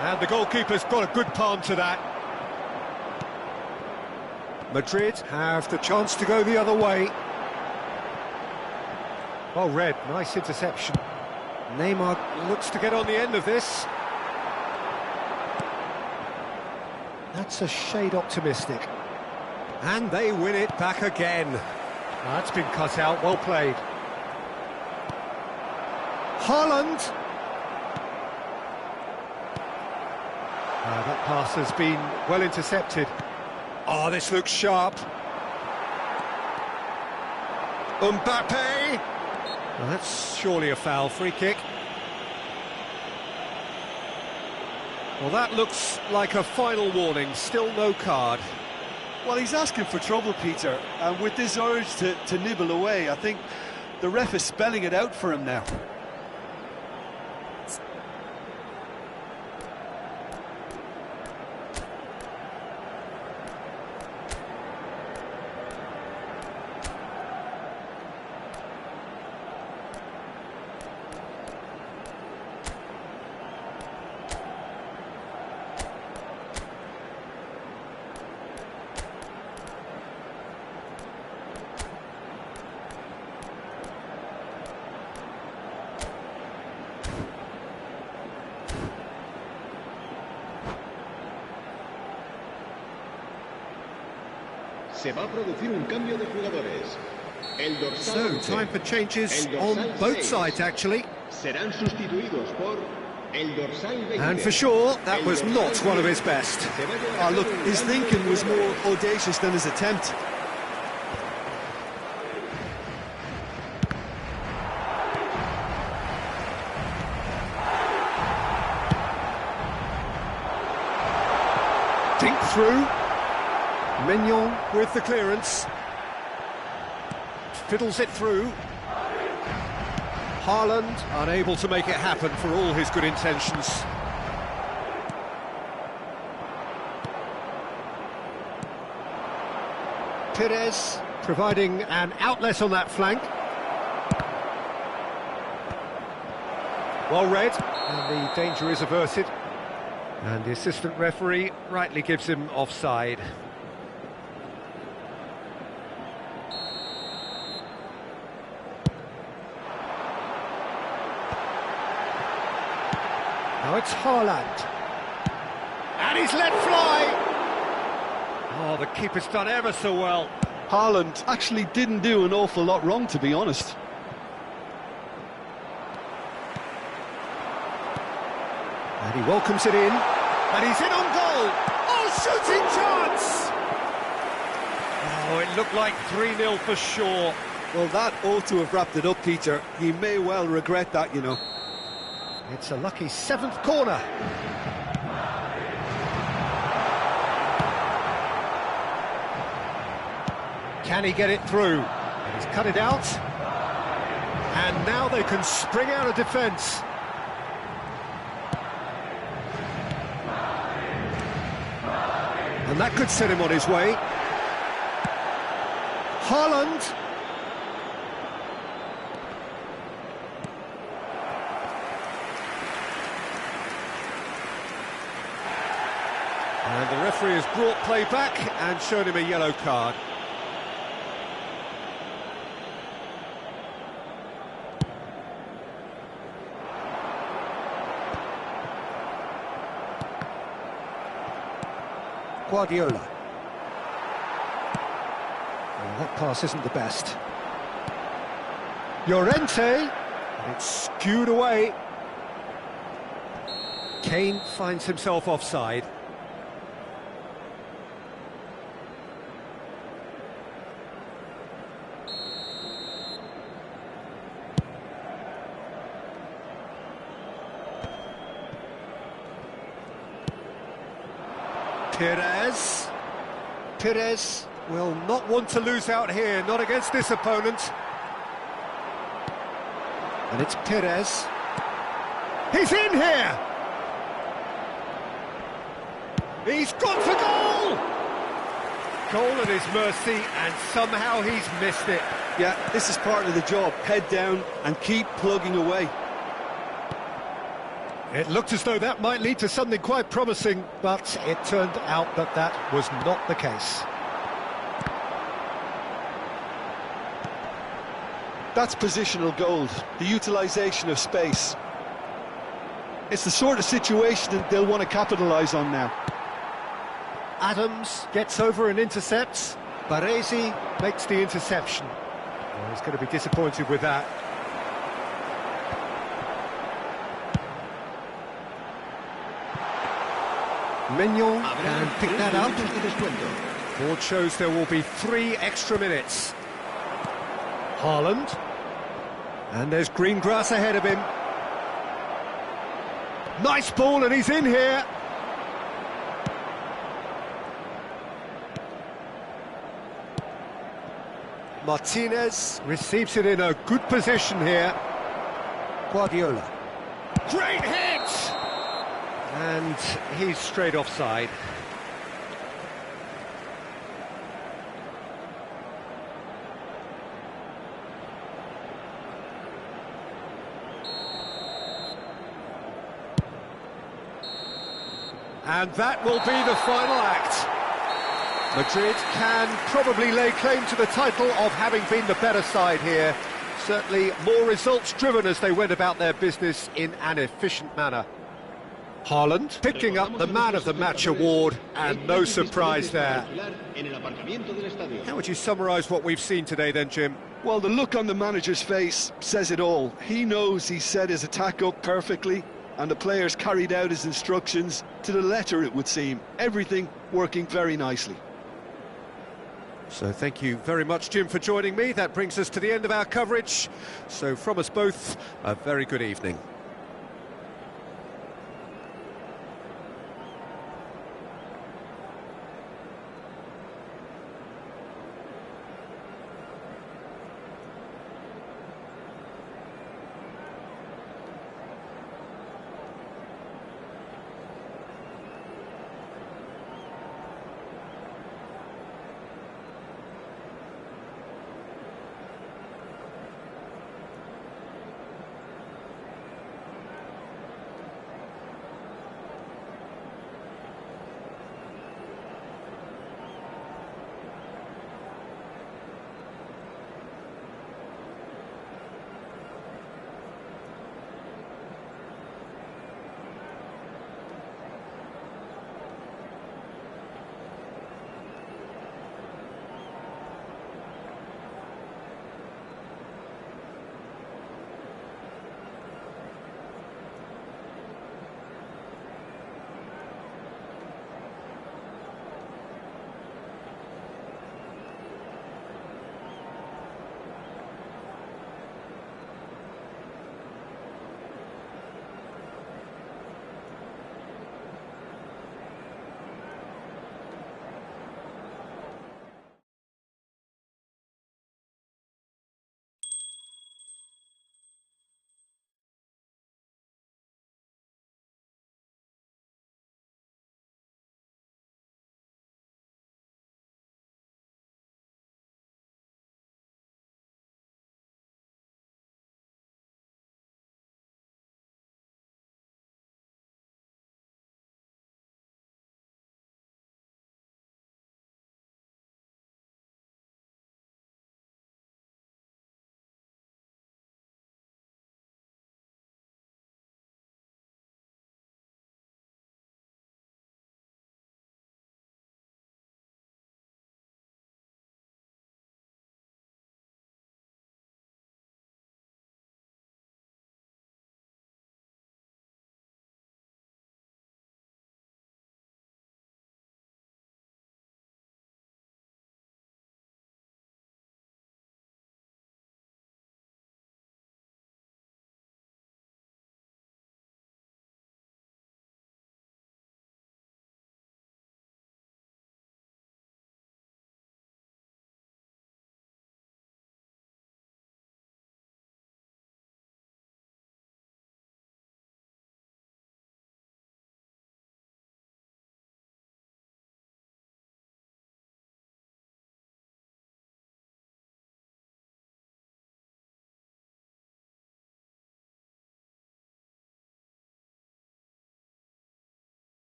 And the goalkeeper's got a good palm to that. Madrid have the chance to go the other way. Oh, Red, nice interception. Neymar looks to get on the end of this. That's a shade optimistic. And they win it back again. That's been cut out, well played. Haaland. That pass has been well intercepted. Oh, this looks sharp. Mbappe. Well, that's surely a foul, free kick. Well, that looks like a final warning, still no card. Well, he's asking for trouble, Peter, and with this urge to nibble away, I think the ref is spelling it out for him now. Se va a producir un cambio de jugadores. El So, dorsal time for changes on both sides, actually. Serán sustituidos por el dorsal 20. And for sure, that was not one of his best. Oh, look, his thinking was more audacious than his attempt. Dink through. Mignon with the clearance. Fiddles it through. Haaland unable to make it happen for all his good intentions. Perez providing an outlet on that flank. Well read, and the danger is averted. And the assistant referee rightly gives him offside. Now it's Haaland. And he's let fly! Oh, the keeper's done ever so well. Haaland actually didn't do an awful lot wrong, to be honest. And he welcomes it in. And he's in on goal! Oh, shooting chance! Oh, it looked like 3-0 for sure. Well, that ought to have wrapped it up, Peter. He may well regret that, you know. It's a lucky 7th corner. Can he get it through? He's cut it out. And now they can spring out of defence. And that could set him on his way. Haaland. And the referee has brought play back and shown him a yellow card. Guardiola. Well, that pass isn't the best. Llorente. It's skewed away. Kane finds himself offside. Perez will not want to lose out here, not against this opponent. And it's Perez. He's in here! He's gone for goal! Goal at his mercy, and somehow he's missed it. Yeah, this is part of the job. Head down and keep plugging away. It looked as though that might lead to something quite promising, but it turned out that that was not the case. That's positional gold, the utilisation of space. It's the sort of situation that they'll want to capitalise on now. Adams gets over and intercepts. Baresi makes the interception. Well, he's going to be disappointed with that. Mignon can pick that up. Board shows there will be 3 extra minutes. Haaland. And there's green grass ahead of him. Nice ball, and he's in here. Martinez receives it in a good position here. Guardiola. Great hit! And he's straight offside. And that will be the final act. Madrid can probably lay claim to the title of having been the better side here. Certainly more results-driven as they went about their business in an efficient manner. Haaland picking up the Man of the Match award, and no surprise there. How would you summarise what we've seen today then, Jim? Well, the look on the manager's face says it all. He knows he set his attack up perfectly, and the players carried out his instructions to the letter, it would seem. Everything working very nicely. So thank you very much, Jim, for joining me. That brings us to the end of our coverage. So from us both, a very good evening.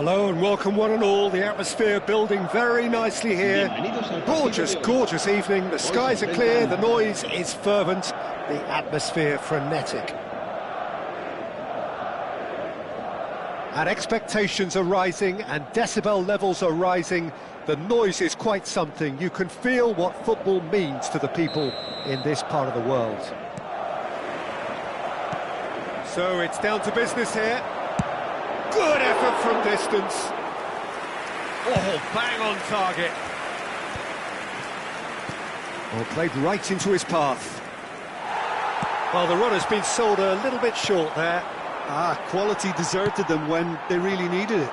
Hello and welcome one and all. The atmosphere building very nicely here. Gorgeous, gorgeous evening. The skies are clear, the noise is fervent, the atmosphere frenetic. And expectations are rising and decibel levels are rising. The noise is quite something. You can feel what football means to the people in this part of the world. So it's down to business here. Good effort from distance. Oh, bang on target. Oh, played right into his path. Well, the run has been sold a little bit short there. Quality deserted them when they really needed it.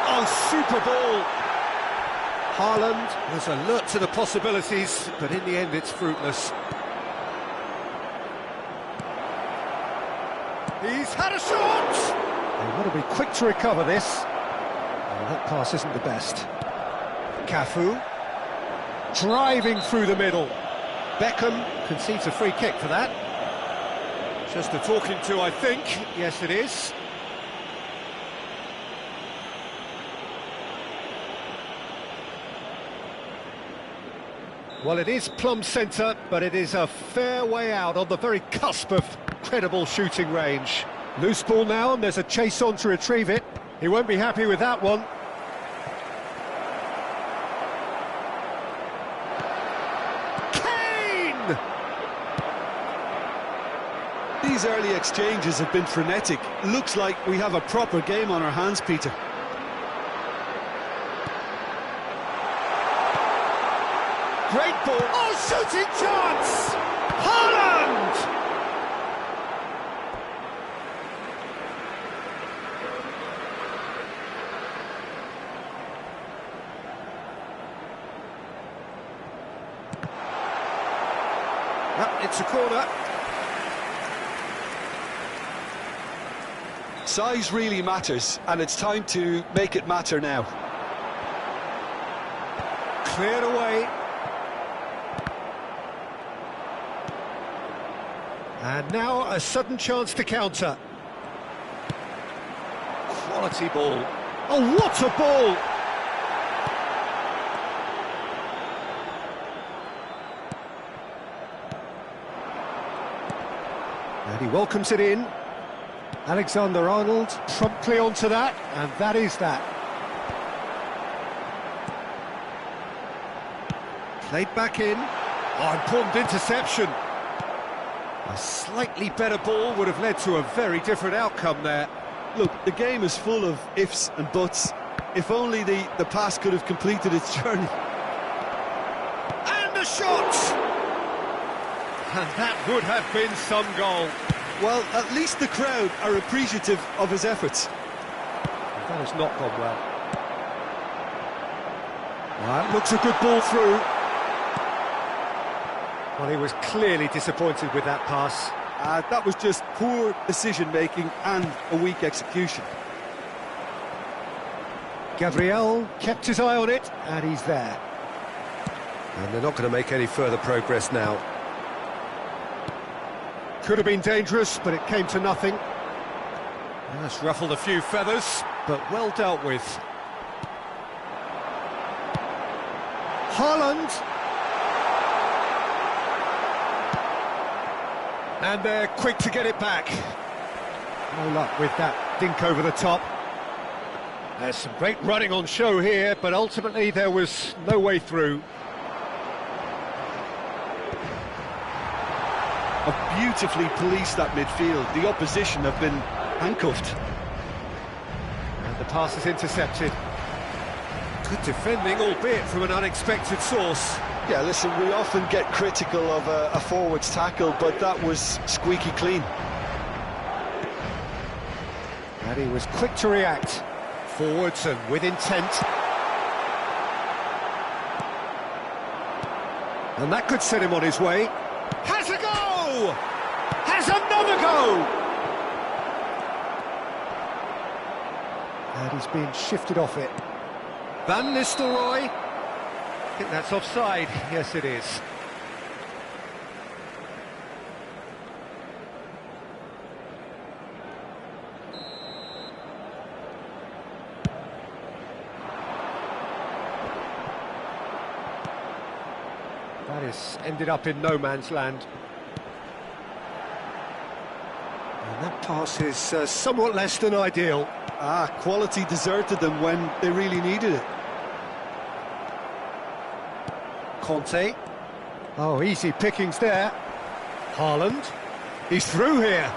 Oh, super ball. Haaland was alert to the possibilities, but in the end it's fruitless. He's had a shot! They want to be quick to recover this. Oh, that pass isn't the best. Cafu, driving through the middle. Beckham concedes a free kick for that. Just a talking to, I think. Yes, it is. Well, it is plumb centre, but it is a fair way out on the very cusp of credible shooting range. Loose ball now, and there's a chase on to retrieve it. He won't be happy with that one. Kane! These early exchanges have been frenetic. Looks like we have a proper game on our hands, Peter. Great ball. Oh, shooting chance! Haaland! It's a corner. Size really matters, and it's time to make it matter now. Cleared away. And now a sudden chance to counter. Quality ball. Oh, what a ball! And he welcomes it in. Alexander-Arnold promptly onto that, and that is that. Played back in. Oh, important interception. A slightly better ball would have led to a very different outcome there. Look, the game is full of ifs and buts. If only the pass could have completed its journey. And a shot! And that would have been some goal. Well, at least the crowd are appreciative of his efforts. That has not gone well. That looks a good ball through. Well, he was clearly disappointed with that pass. That was just poor decision-making and a weak execution. Gabriel kept his eye on it, and he's there. And they're not going to make any further progress now. Could have been dangerous, but it came to nothing. That's ruffled a few feathers, but well dealt with. Haaland! And they're quick to get it back. No luck with that dink over the top. There's some great running on show here, but ultimately there was no way through. Have beautifully policed that midfield. The opposition have been handcuffed. And the pass is intercepted. Good defending, albeit from an unexpected source. Yeah, listen, we often get critical of a forward's tackle, but that was squeaky clean. And he was quick to react. Forwards and with intent. And that could set him on his way. Has a go! Has another go! And he's being shifted off it. Van Nistelrooy. I think that's offside. Yes, it is. That has ended up in no man's land. And that pass is somewhat less than ideal. Quality deserted them when they really needed it. Conte. Oh, easy pickings there. Haaland. He's through here.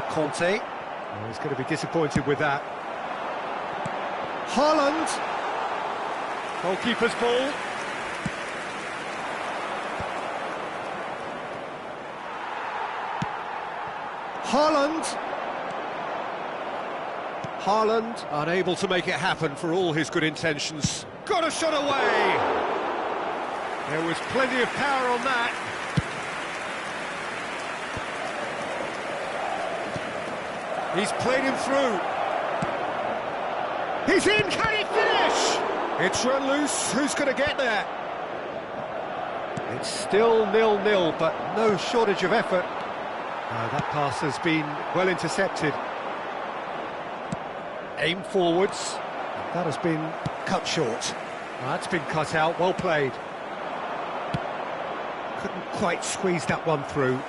Conte. Oh, he's going to be disappointed with that. Haaland. Goalkeeper's ball. Haaland. Haaland unable to make it happen for all his good intentions. Got a shot away. There was plenty of power on that. He's played him through. He's in, can he finish? It's run loose, who's going to get there? It's still 0-0, but no shortage of effort. That pass has been well intercepted. Aim forwards. That has been cut short. That's been cut out, well played. Couldn't quite squeeze that one through.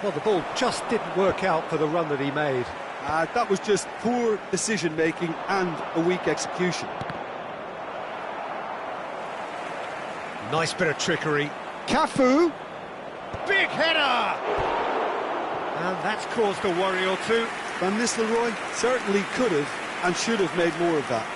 Well, the ball just didn't work out for the run that he made. That was just poor decision-making and a weak execution. Nice bit of trickery. Cafu! Big header! And that's caused a worry or two. Van Nistelrooy certainly could have and should have made more of that.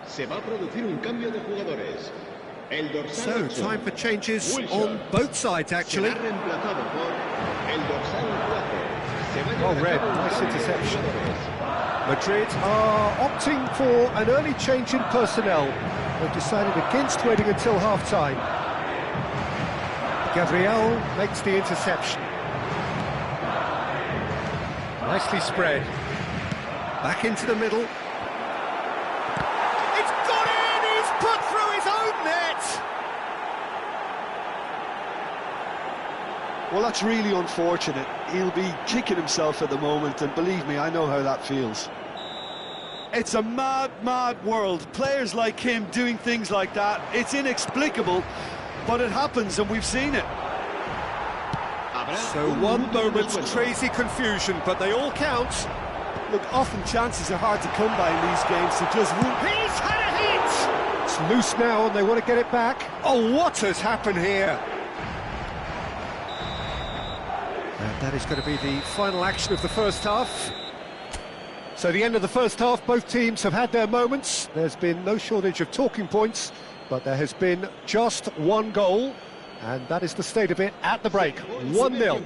Se va a producir un cambio de jugadores. El dorsal 8, time for changes on both sides, actually. será reemplazado por el dorsal 4. Se va a Oh, llevar a red, cabo un nice cambio de interception. jugadores. Madrid are opting for an early change in personnel. They've decided against waiting until half-time. Gabriel makes the interception. Nicely spread. Back into the middle. It's got in! He's put through his own net! Well, that's really unfortunate. He'll be kicking himself at the moment, and believe me, I know how that feels. It's a mad, mad world. Players like him doing things like that, it's inexplicable, but it happens, and we've seen it. So one moment's crazy confusion, but they all count. Look, often chances are hard to come by in these games, so just... He's had a hit! It's loose now, and they want to get it back. Oh, what has happened here? And that is going to be the final action of the first half. So the end of the first half, both teams have had their moments. There's been no shortage of talking points, but there has been just one goal, and that is the state of it at the break. 1-0.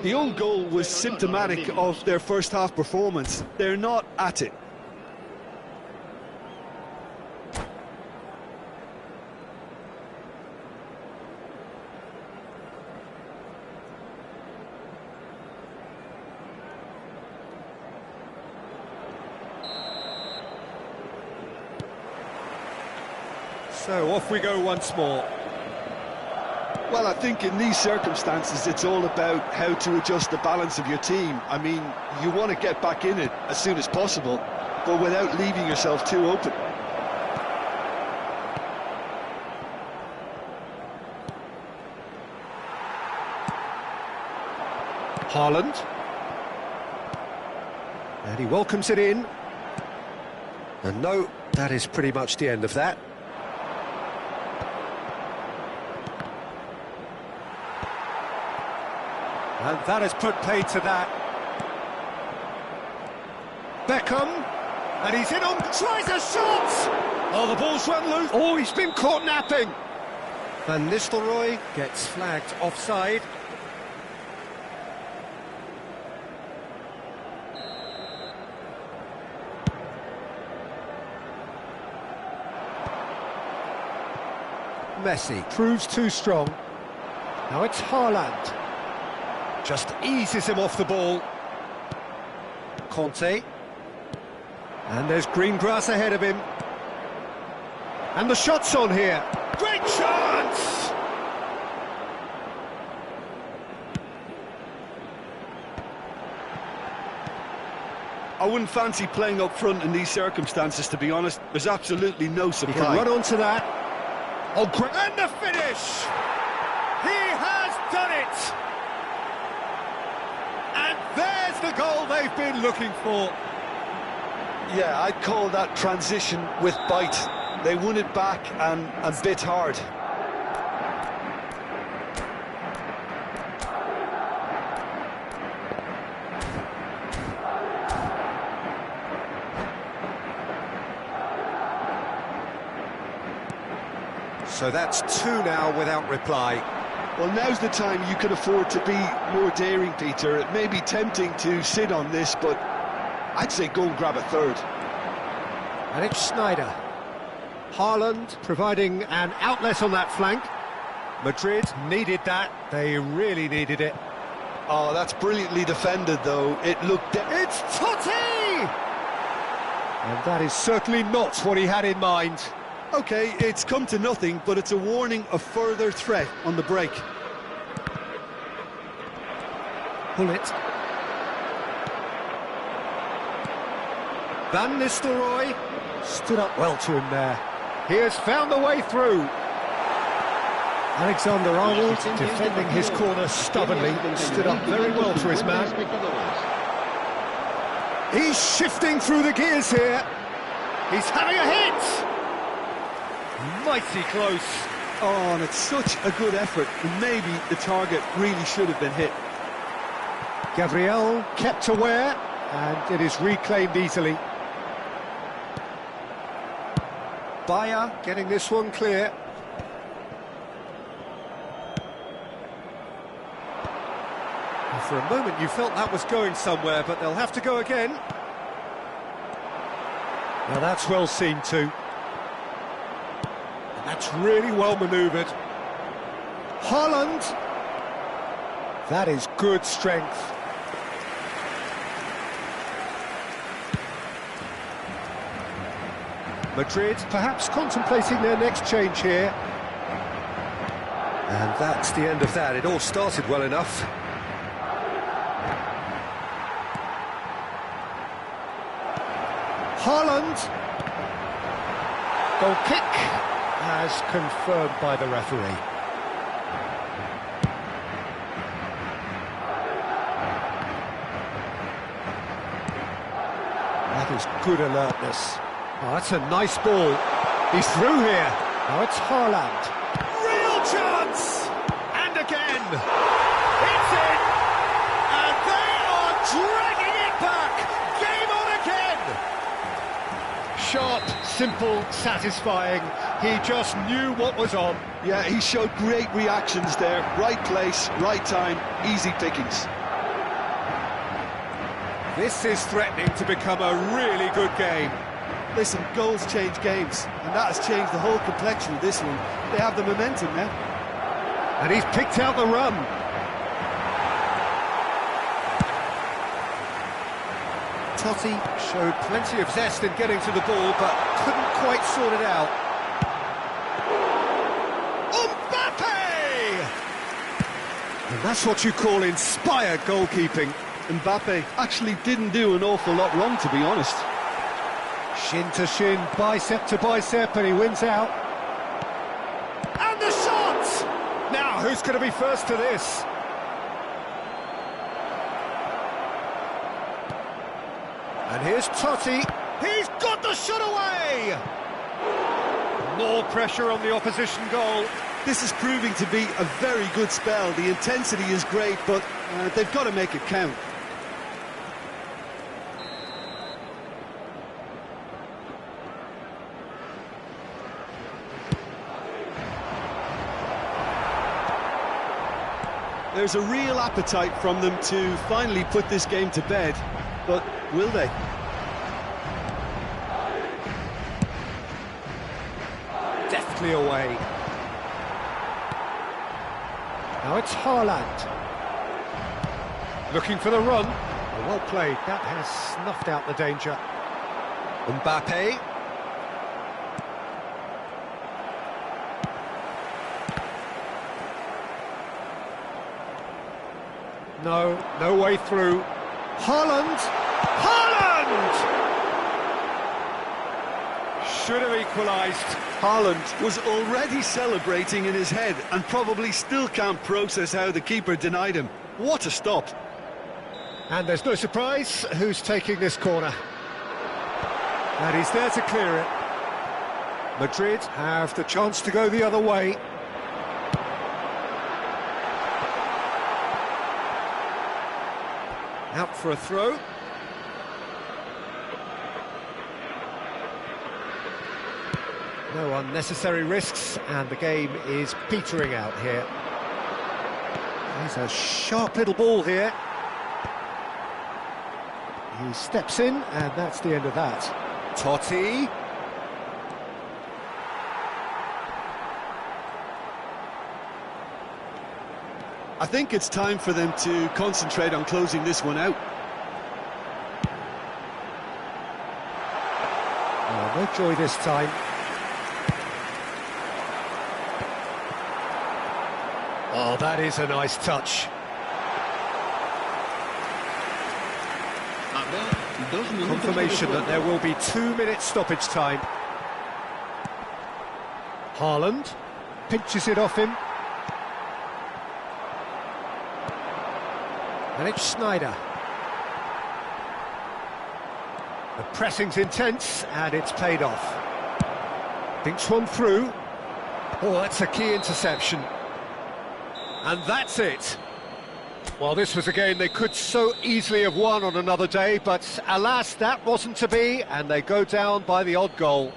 The own goal was symptomatic of their first half performance. They're not at it. So off we go once more. Well, I think in these circumstances, it's all about how to adjust the balance of your team. I mean, you want to get back in it as soon as possible, but without leaving yourself too open. Haaland. And he welcomes it in. And no, that is pretty much the end of that. And that has put paid to that. Beckham, and he's in on, tries a shot! Oh, the ball's run loose. Oh, he's been caught napping. Van Nistelrooy gets flagged offside. Messi proves too strong. Now it's Haaland. Just eases him off the ball. Conte. And there's green grass ahead of him. And the shot's on here. Great chance! I wouldn't fancy playing up front in these circumstances, to be honest. There's absolutely no supply. He can run onto that. Oh, great! And the finish! He has done it! And there's the goal they've been looking for. Yeah, I'd call that transition with bite. They won it back and bit hard. So that's two now without reply. Well, now's the time you can afford to be more daring, Peter. It may be tempting to sit on this, but I'd say go and grab a third. And it's Schneider. Haaland providing an outlet on that flank. Madrid needed that. They really needed it. Oh, that's brilliantly defended, though. It looked... It's Totti! And that is certainly not what he had in mind. OK, it's come to nothing, but it's a warning of further threat on the break. Pull it. Van Nistelrooy stood up well to him there. He has found the way through. Alexander-Arnold, defending his corner stubbornly, stood up very well to his man. He's shifting through the gears here. He's having a hit! Mighty close. Oh, and it's such a good effort. Maybe the target really should have been hit. Gabriel kept aware, and it is reclaimed easily. Bayer getting this one clear. And for a moment you felt that was going somewhere, but they'll have to go again. Now that's well seen too. And that's really well manoeuvred. Haaland. That is good strength. Madrid perhaps contemplating their next change here. And that's the end of that. It all started well enough. Haaland. Goal kick as confirmed by the referee. That is good alertness. Oh, that's a nice ball. He's through here. Now it's Haaland. Real chance! And again! It's in! And they are dragging it back! Game on again! Sharp, simple, satisfying. He just knew what was on. Yeah, he showed great reactions there. Right place, right time, easy pickings. This is threatening to become a really good game. Listen, goals change games, and that has changed the whole complexion of this one. They have the momentum now. And he's picked out the run. Totti showed plenty of zest in getting to the ball, but couldn't quite sort it out. Mbappe! And that's what you call inspired goalkeeping. Mbappe actually didn't do an awful lot wrong, to be honest. Shin to shin, bicep to bicep, and he wins out. And the shot! Now, who's going to be first to this? And here's Totti. He's got the shot away! More pressure on the opposition goal. This is proving to be a very good spell. The intensity is great, but they've got to make it count. There's a real appetite from them to finally put this game to bed, but will they? Deftly away. Now it's Haaland. Looking for the run. Oh, well played. That has snuffed out the danger. Mbappe. No way through. Haaland! Haaland! Should have equalised. Haaland was already celebrating in his head and probably still can't process how the keeper denied him. What a stop. And there's no surprise who's taking this corner. And he's there to clear it. Madrid have the chance to go the other way. Out for a throw. No unnecessary risks, and the game is petering out here. He's a sharp little ball here. He steps in, and that's the end of that. Totti. I think it's time for them to concentrate on closing this one out. Oh, no joy this time. Oh, that is a nice touch. Confirmation that there will be 2 minutes stoppage time. Haaland pinches it off him. And it's Sneijder. The pressing's intense, and it's paid off. Thinks one through. Oh, that's a key interception. And that's it. Well, this was a game they could so easily have won on another day, but alas, that wasn't to be, and they go down by the odd goal.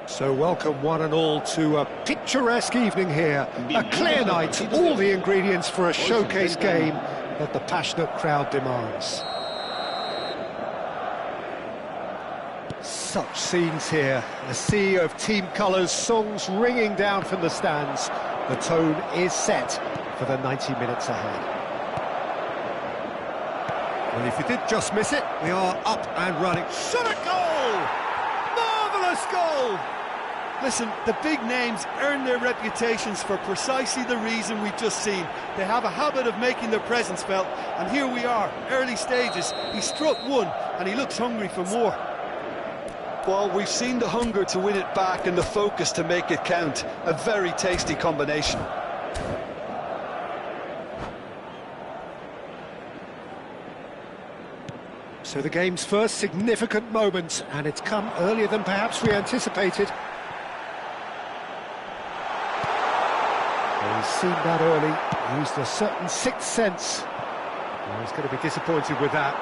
So welcome one and all to a picturesque evening here, a clear night, all the ingredients for a showcase game that the passionate crowd demands. Such scenes here, a sea of team colours, songs ringing down from the stands. The tone is set for the 90 minutes ahead. Well, if you did just miss it, we are up and running. Shot a goal! Marvellous goal! Listen, the big names earn their reputations for precisely the reason we've just seen. They have a habit of making their presence felt, and here we are, early stages. He struck one, and he looks hungry for more. Well, we've seen the hunger to win it back and the focus to make it count. A very tasty combination. So the game's first significant moment, and it's come earlier than perhaps we anticipated. Well, he's seen that early, used a certain sixth sense. Well, he's going to be disappointed with that.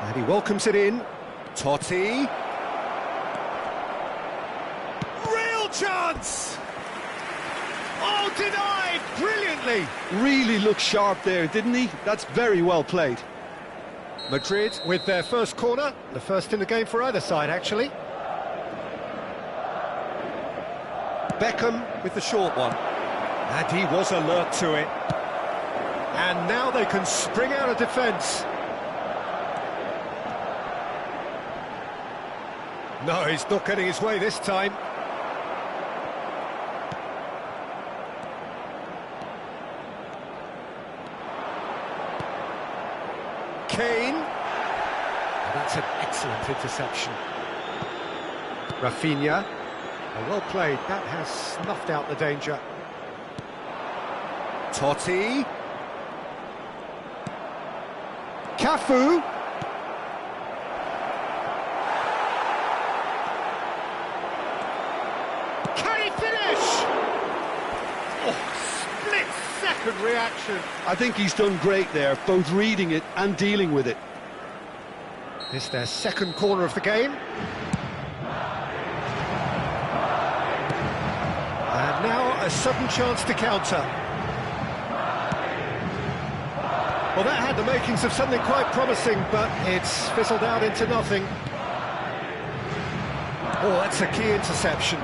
And he welcomes it in. Totti. Real chance! Oh, denied brilliantly! Really looked sharp there, didn't he? That's very well played. Madrid with their first corner, the first in the game for either side, actually. Beckham with the short one. And he was alert to it. And now they can spring out of defence. No, he's not getting his way this time. Kane. That's an excellent interception. Rafinha. Oh, well played. That has snuffed out the danger. Totti. Cafu. Can he finish? Oh, split-second reaction. I think he's done great there, both reading it and dealing with it. It's their second corner of the game. And now a sudden chance to counter. Well, that had the makings of something quite promising, but it's fizzled out into nothing. Oh, that's a key interception.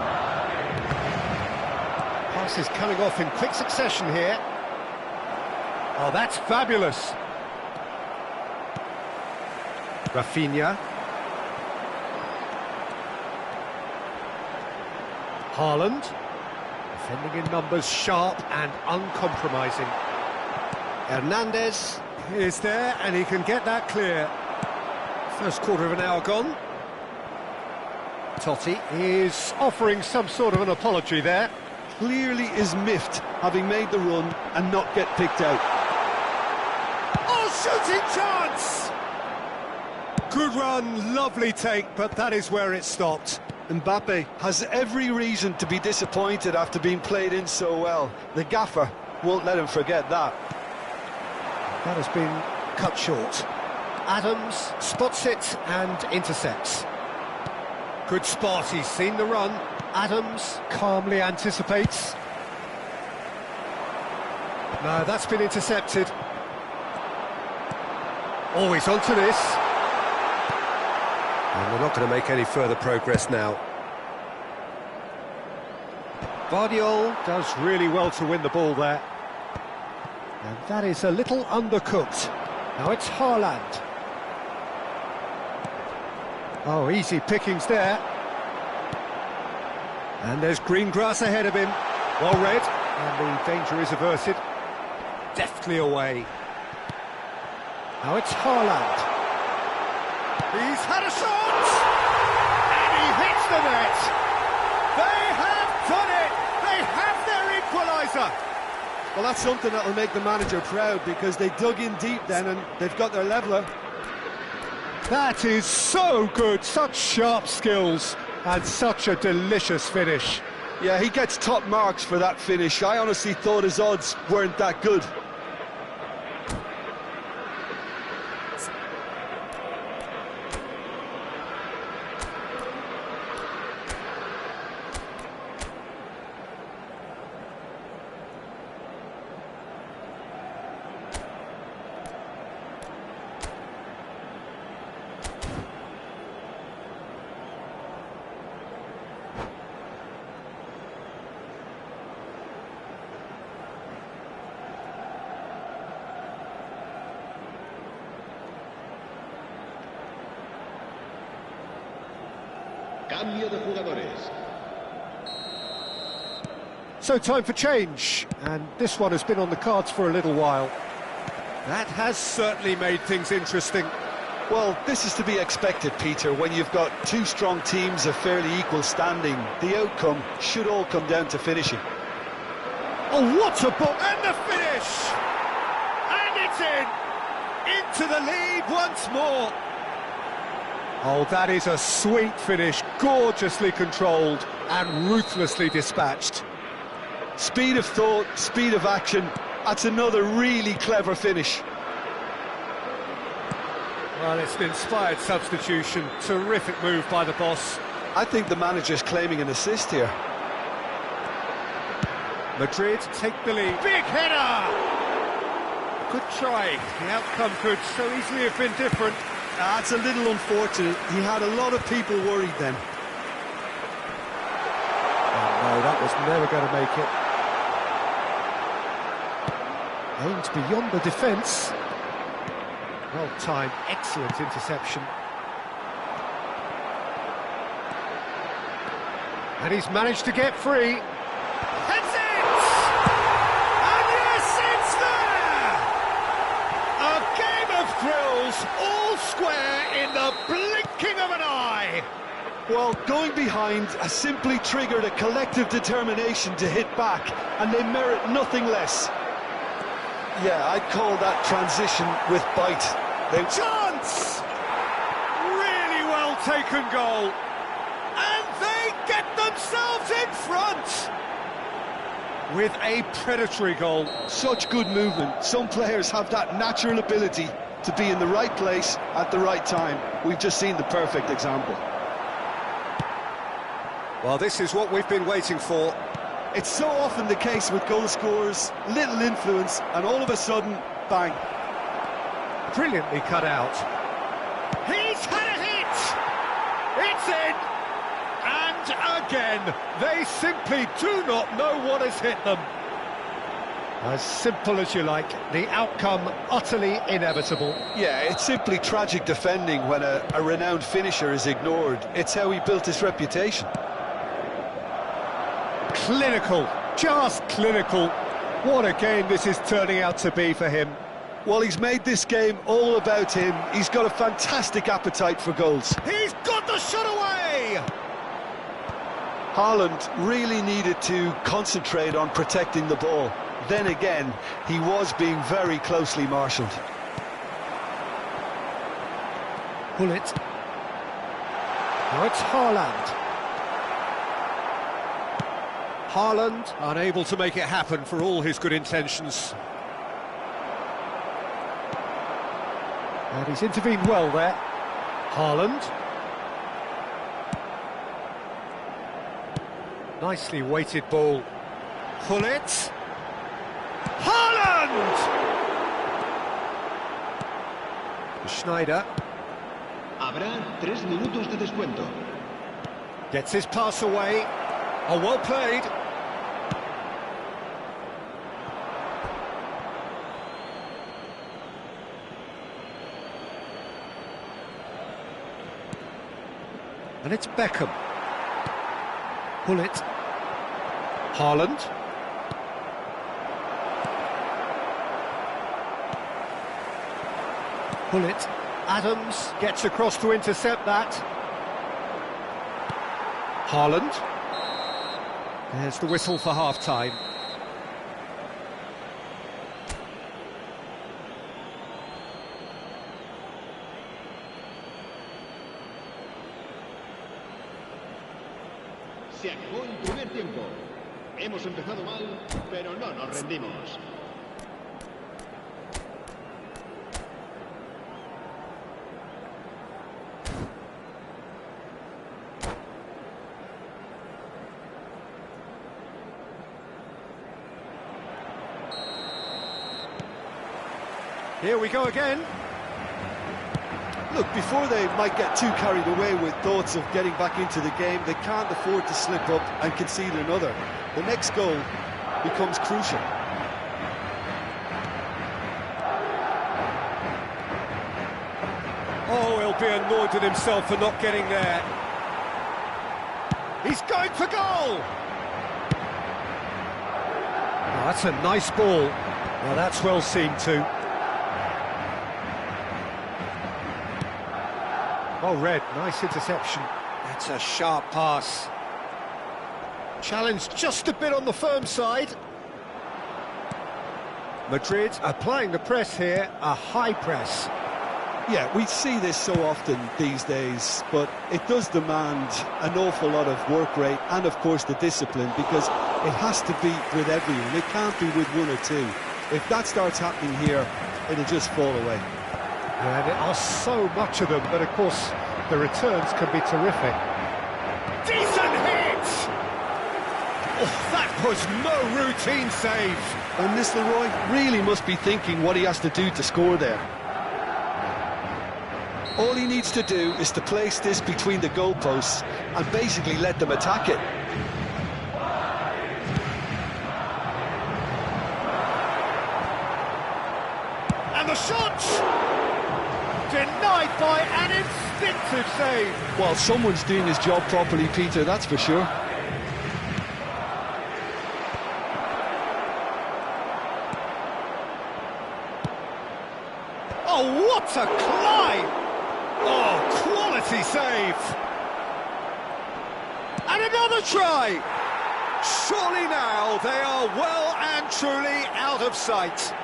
Pass is coming off in quick succession here. Oh, that's fabulous. Rafinha. Haaland. Defending in numbers, sharp and uncompromising. Hernandez is there, and he can get that clear. First quarter of an hour gone. Totti is offering some sort of an apology there. Clearly is miffed, having made the run and not get picked out. Oh, shooting chance! Good run, lovely take, but that is where it stopped. Mbappe has every reason to be disappointed after being played in so well. The gaffer won't let him forget that. That has been cut short. Adams spots it and intercepts. Good spot, he's seen the run. Adams calmly anticipates. No, that's been intercepted. Oh, he's onto this. And they're not going to make any further progress now. Guardiola does really well to win the ball there. And that is a little undercooked. Now it's Haaland. Oh, easy pickings there. And there's green grass ahead of him. Well read, and the danger is averted. Deftly away. Now it's Haaland. He's had a shot! And he hits the net! They have done it! They have their equaliser! Well, that's something that'll make the manager proud, because they dug in deep then and they've got their leveller. That is so good, such sharp skills and such a delicious finish. Yeah, he gets top marks for that finish. I honestly thought his odds weren't that good. Cambio de jugadores. So time for change, and this one has been on the cards for a little while. That has certainly made things interesting. Well, this is to be expected, Peter, when you've got two strong teams of fairly equal standing. The outcome should all come down to finishing. Oh, what a ball! And the finish! And it's in! into the lead once more. Oh, that is a sweet finish, gorgeously controlled and ruthlessly dispatched. Speed of thought, speed of action, that's another really clever finish. Well, it's an inspired substitution, terrific move by the boss. I think the manager's claiming an assist here. Madrid take the lead. Big header! Good try. The outcome could so easily have been different. That's a little unfortunate. He had a lot of people worried then. Oh, no, that was never going to make it. Aimed beyond the defence. Well timed, excellent interception. And he's managed to get free. Heads it! And yes, it's there! A game of thrills, all square in the blinking of an eye. Well, going behind has simply triggered a collective determination to hit back, and they merit nothing less. Yeah, I'd call that transition with bite. Chance! Really well taken goal. And they get themselves in front. With a predatory goal. Such good movement. Some players have that natural ability to be in the right place at the right time. We've just seen the perfect example. Well, this is what we've been waiting for. It's so often the case with goal scorers, little influence, and all of a sudden, bang. Brilliantly cut out. He's had a hit! It's in! And again, they simply do not know what has hit them. As simple as you like, the outcome utterly inevitable. Yeah, it's simply tragic defending when a renowned finisher is ignored. It's how he built his reputation. Clinical, just clinical. What a game this is turning out to be for him. Well, he's made this game all about him. He's got a fantastic appetite for goals. He's got the shot away! Haaland really needed to concentrate on protecting the ball. Then again, he was being very closely marshalled. Pull it. Now it's Haaland. Haaland unable to make it happen for all his good intentions. And he's intervened well there. Haaland. Nicely weighted ball. Pull it. Haaland! Schneider. Habrá 3 minutos de descuento. Gets his pass away. Oh, well played. And it's Beckham. Pull it. Haaland. Pull it. Adams gets across to intercept that. Haaland. There's the whistle for half-time. Se acabó el primer tiempo. Hemos empezado mal, pero no nos rendimos. Here we go again. Look, before they might get too carried away with thoughts of getting back into the game, they can't afford to slip up and concede another. The next goal becomes crucial. Oh, he'll be annoyed with himself for not getting there. He's going for goal! Oh, that's a nice ball. Now that's well seen too. Oh, Red, nice interception. That's a sharp pass. Challenged just a bit on the firm side. Madrid applying the press here, a high press. Yeah, we see this so often these days, but it does demand an awful lot of work rate and, of course, the discipline, because it has to be with everyone. It can't be with one or two. If that starts happening here, it'll just fall away. Yeah, there are so much of them, but of course the returns can be terrific. Decent hit! Oh, that was no routine save. And Nistelrooy really must be thinking what he has to do to score there. All he needs to do is to place this between the goalposts and basically let them attack it. And the shot! Denied by an instinctive save. Well, someone's doing his job properly, Peter, that's for sure. Oh, what a climb! Oh, quality save! And another try! Surely now they are well and truly out of sight.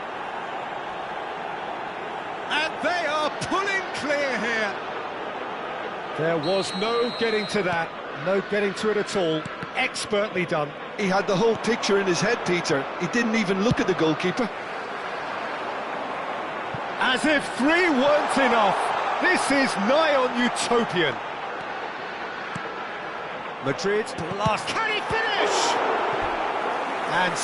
And they are pulling clear here. There was no getting to that, no getting to it at all. Expertly done. He had the whole picture in his head, Peter. He didn't even look at the goalkeeper. As if three weren't enough. This is nigh on utopian. Madrid blast. Can he finish? And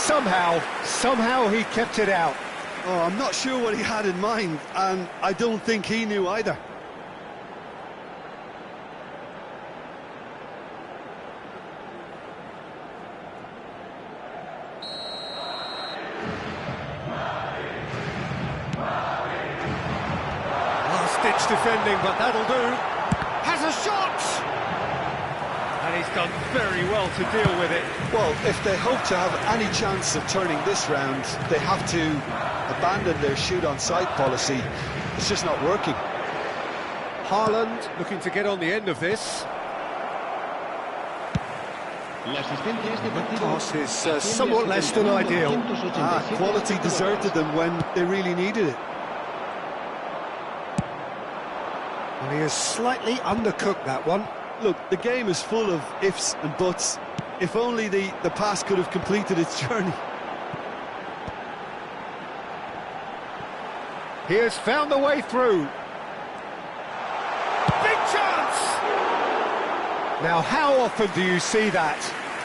somehow he kept it out. Oh, I'm not sure what he had in mind, and I don't think he knew either. Last-ditch defending, but that'll do. Has a shot! And he's done very well to deal with it. Well, if they hope to have any chance of turning this round, they have to abandon their shoot-on-sight policy. It's just not working. Haaland looking to get on the end of this. The pass is somewhat less than ideal. Quality deserted them when they really needed it. Well, he has slightly undercooked that one. Look, the game is full of ifs and buts. If only the pass could have completed its journey. He has found the way through. Big chance! Now, how often do you see that?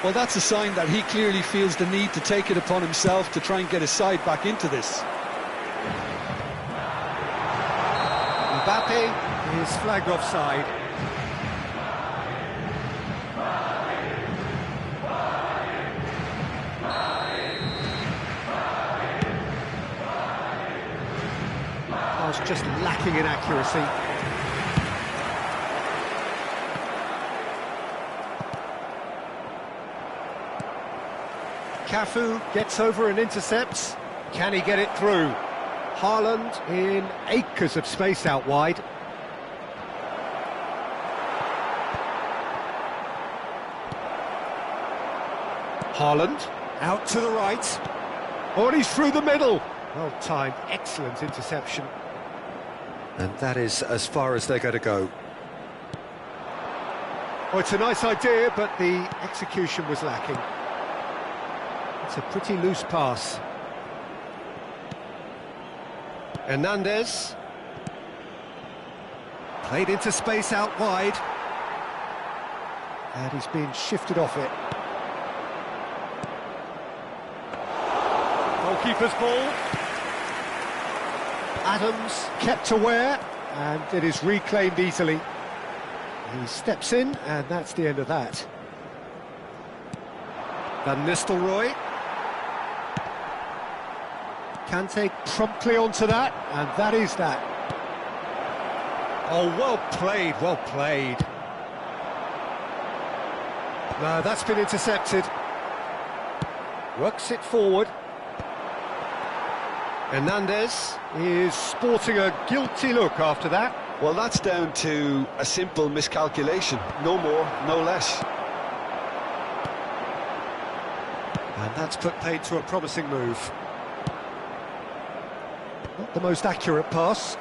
Well, that's a sign that he clearly feels the need to take it upon himself to try and get his side back into this. Mbappe is flagged offside. Pass just lacking in accuracy. Cafu gets over and intercepts. Can he get it through? Haaland in acres of space out wide. Haaland out to the right. Oh, and he's through the middle. Well timed, excellent interception. And that is as far as they're going to go. Oh, it's a nice idea, but the execution was lacking. It's a pretty loose pass. Hernandez. Played into space out wide. And he's been shifted off it. Goalkeeper's ball. Adams kept aware, and it is reclaimed easily. He steps in, and that's the end of that. Van Nistelrooy. Kante promptly onto that, and that is that. Oh, well played, well played. No, that's been intercepted. Works it forward. Hernandez is sporting a guilty look after that. Well, that's down to a simple miscalculation. No more, no less. And that's put paid to a promising move. Not the most accurate pass.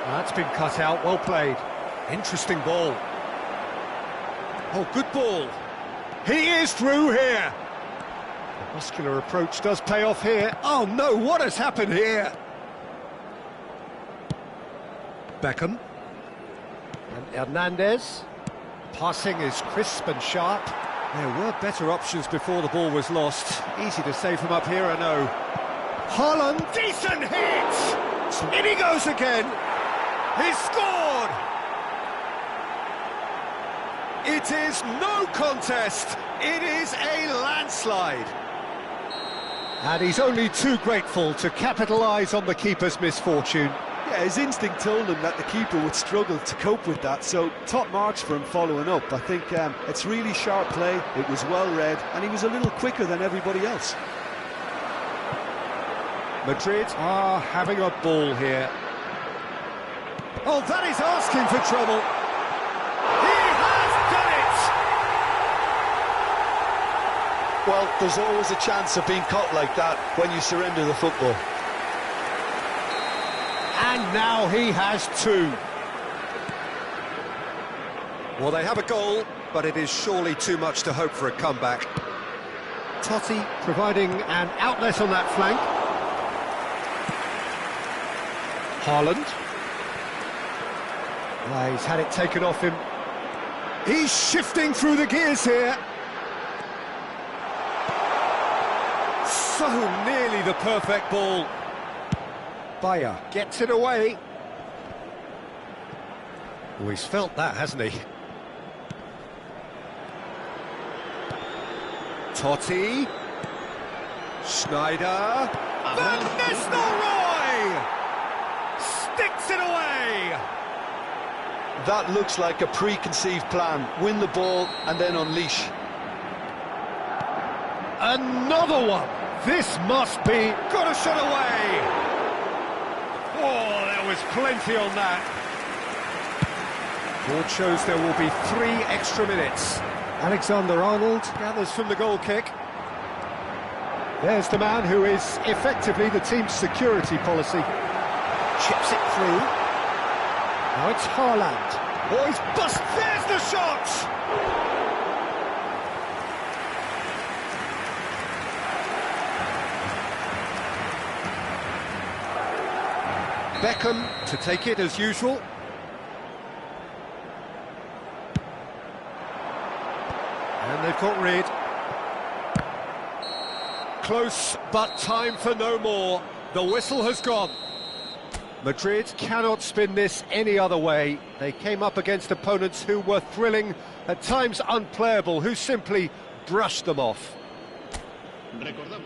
That's been cut out, well played. Interesting ball. Oh, good ball. He is through here. The muscular approach does pay off here. Oh no, what has happened here? Beckham. And Hernandez. Passing is crisp and sharp. There were better options before the ball was lost. Easy to save from up here, I know. Haaland. Decent hit! In he goes again. He's scored! It is no contest. It is a landslide. And he's only too grateful to capitalise on the keeper's misfortune. Yeah, his instinct told him that the keeper would struggle to cope with that, so top marks for him following up. I think it's really sharp play, it was well read, and he was a little quicker than everybody else. Madrid are having a ball here. Oh, that is asking for trouble. He has done it! Well, there's always a chance of being caught like that when you surrender the football. And now he has two. Well, they have a goal, but it is surely too much to hope for a comeback. Totti providing an outlet on that flank. Haaland. He's had it taken off him. He's shifting through the gears here. So nearly the perfect ball. Bayer gets it away. Oh, he's felt that, hasn't he? Totti. Schneider. Van Nistelrooy! Sticks it away! That looks like a preconceived plan. Win the ball and then unleash. Another one! This must be... Got a shot away! Oh, there was plenty on that. Board shows there will be 3 extra minutes. Alexander-Arnold gathers from the goal kick. There's the man who is effectively the team's security policy. Chips it through. Now it's Haaland. Oh, he's bust. There's the shot! Beckham to take it as usual. And they've got rid. Close, but time for no more. The whistle has gone. Madrid cannot spin this any other way. They came up against opponents who were thrilling, at times unplayable, who simply brushed them off. Recordamos.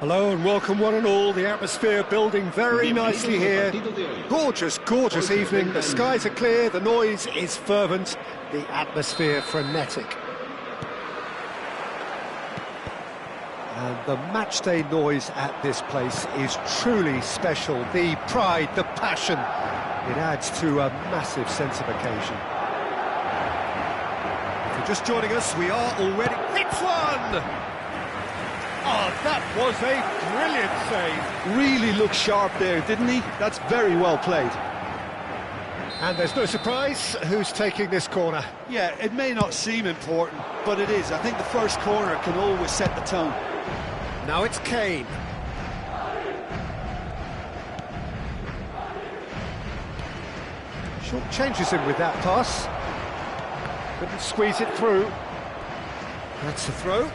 Hello and welcome one and all. The atmosphere building very nicely here. Gorgeous, gorgeous evening. The skies are clear, the noise is fervent, the atmosphere frenetic. And the matchday noise at this place is truly special. The pride, the passion, it adds to a massive sense of occasion. If you're just joining us, we are already... Hits one! Oh, that was a brilliant save. Really looked sharp there, didn't he? That's very well played. And there's no surprise who's taking this corner. Yeah, it may not seem important, but it is. I think the first corner can always set the tone. Now it's Kane. Short changes him with that pass. Couldn't squeeze it through. That's the throw.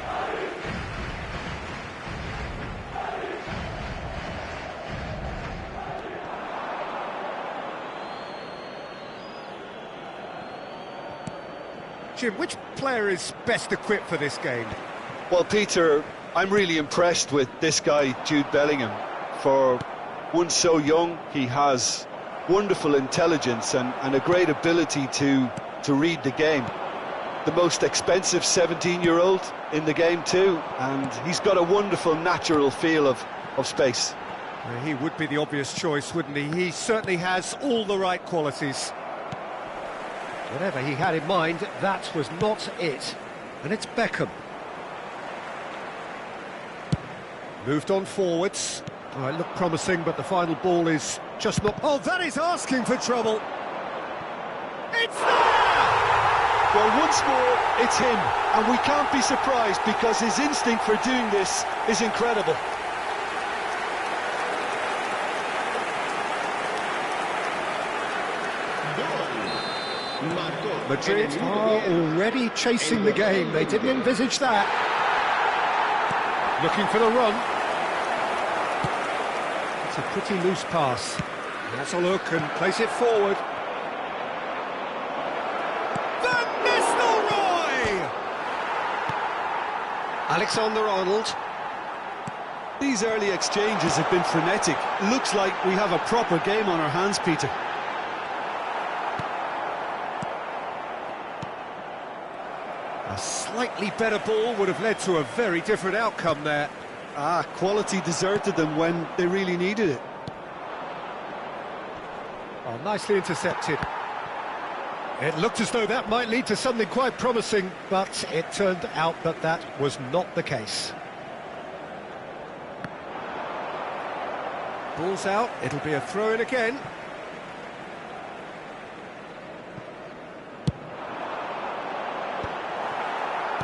Jim, which player is best equipped for this game? Well, Peter, I'm really impressed with this guy, Jude Bellingham. For one so young, he has wonderful intelligence and a great ability to read the game. The most expensive 17-year-old in the game too, and he's got a wonderful natural feel of space. He would be the obvious choice, wouldn't he? He certainly has all the right qualities. Whatever he had in mind, that was not it. And it's Beckham. Moved on forwards. Oh, it looked promising, but the final ball is just not... Oh, that is asking for trouble. It's there! Well, once more, it's him. And we can't be surprised because his instinct for doing this is incredible. Madrid are already chasing the game. They didn't envisage that. Looking for the run. It's a pretty loose pass. That's a look and place it forward. Van Nistelrooy! Alexander-Arnold. These early exchanges have been frenetic. Looks like we have a proper game on our hands, Peter. A slightly better ball would have led to a very different outcome there. Quality deserted them when they really needed it. Oh, nicely intercepted. It looked as though that might lead to something quite promising, but it turned out that that was not the case. Ball's out, it'll be a throw-in again.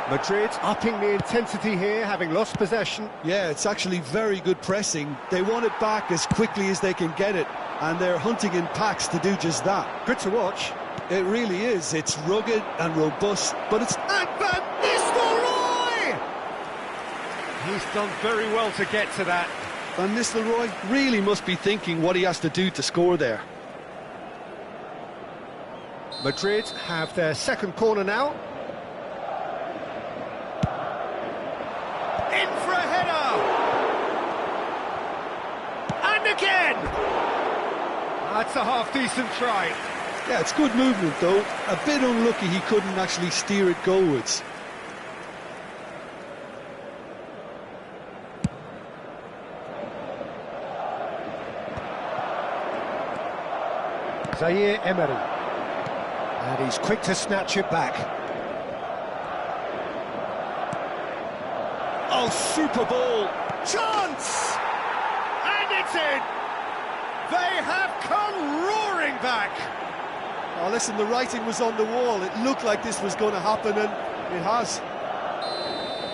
Madrid upping the intensity here, having lost possession. Yeah, it's actually very good pressing. They want it back as quickly as they can get it, and they're hunting in packs to do just that. Good to watch. It really is. It's rugged and robust, but it's... And Van Nistelrooy! He's done very well to get to that. Van Nistelrooy really must be thinking what he has to do to score there. Madrid have their second corner now. In for a header! And again! That's a half-decent try. Yeah, it's good movement though. A bit unlucky he couldn't actually steer it goalwards. Zaire Emery. And he's quick to snatch it back. Oh, super ball! Chance! And it's in! They have come roaring back! Oh, listen, the writing was on the wall. It looked like this was going to happen, and it has.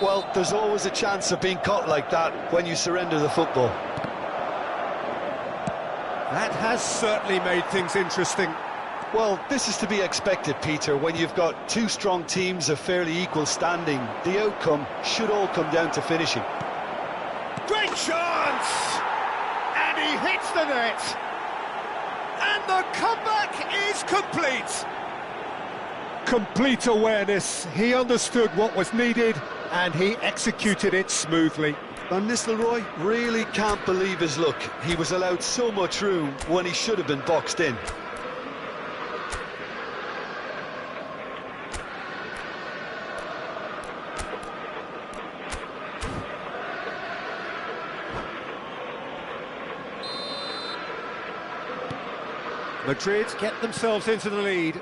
Well, there's always a chance of being caught like that when you surrender the football. That has certainly made things interesting. Well, this is to be expected, Peter, when you've got two strong teams of fairly equal standing. The outcome should all come down to finishing. Great chance! And he hits the net! And the comeback is complete! Complete awareness. He understood what was needed and he executed it smoothly. Van Nistelrooy really can't believe his luck. He was allowed so much room when he should have been boxed in. Madrid get themselves into the lead.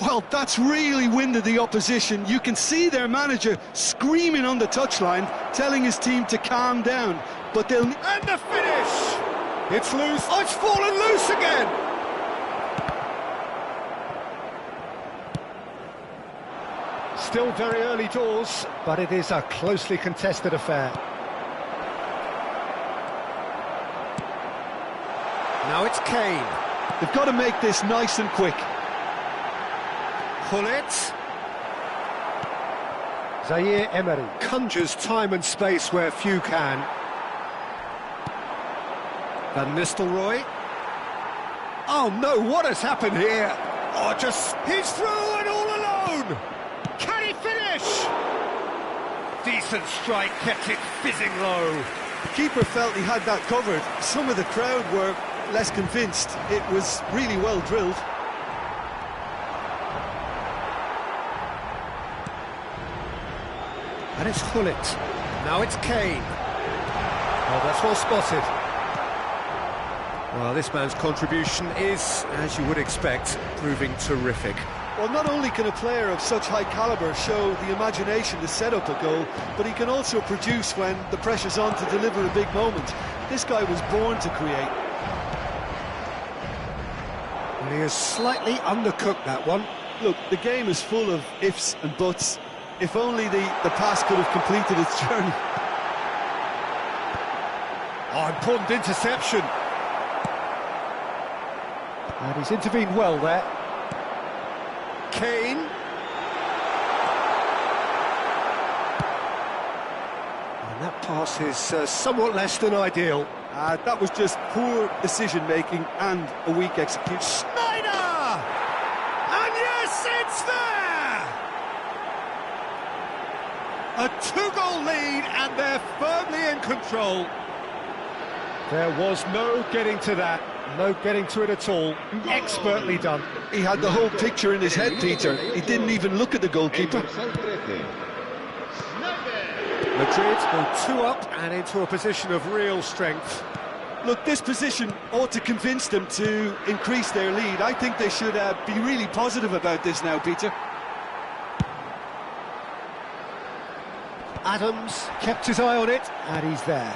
Well, that's really winded the opposition. You can see their manager screaming on the touchline, telling his team to calm down. But they'll... And the finish! It's loose. Oh, it's fallen loose again! Still very early doors, but it is a closely contested affair. Now it's Kane. They've got to make this nice and quick. Gullit. Zaire Emery conjures time and space where few can. Van Nistelrooy. Oh no, what has happened here? Oh, he's through and all alone! Can he finish? Decent strike, kept it fizzing low. The keeper felt he had that covered. Some of the crowd were less convinced. It was really well drilled. And it's Gullit. Now it's Kane. Oh, that's well spotted. Well, this man's contribution is, as you would expect, proving terrific. Well, not only can a player of such high calibre show the imagination to set up a goal, but he can also produce when the pressure's on to deliver a big moment. This guy was born to create. And he has slightly undercooked that one. Look, the game is full of ifs and buts. If only the pass could have completed its journey. Oh, important interception. And he's intervened well there. Kane. And that pass is somewhat less than ideal. That was just poor decision-making and a weak execution. Snyder! And yes, it's there! A two-goal lead, and they're firmly in control. There was no getting to that. No getting to it at all. Expertly done. He had the whole picture in his head, Peter. He didn't even look at the goalkeeper. Madrid go 2 up and into a position of real strength. Look, this position ought to convince them to increase their lead. I think they should be really positive about this now, Peter. Adams kept his eye on it, and he's there.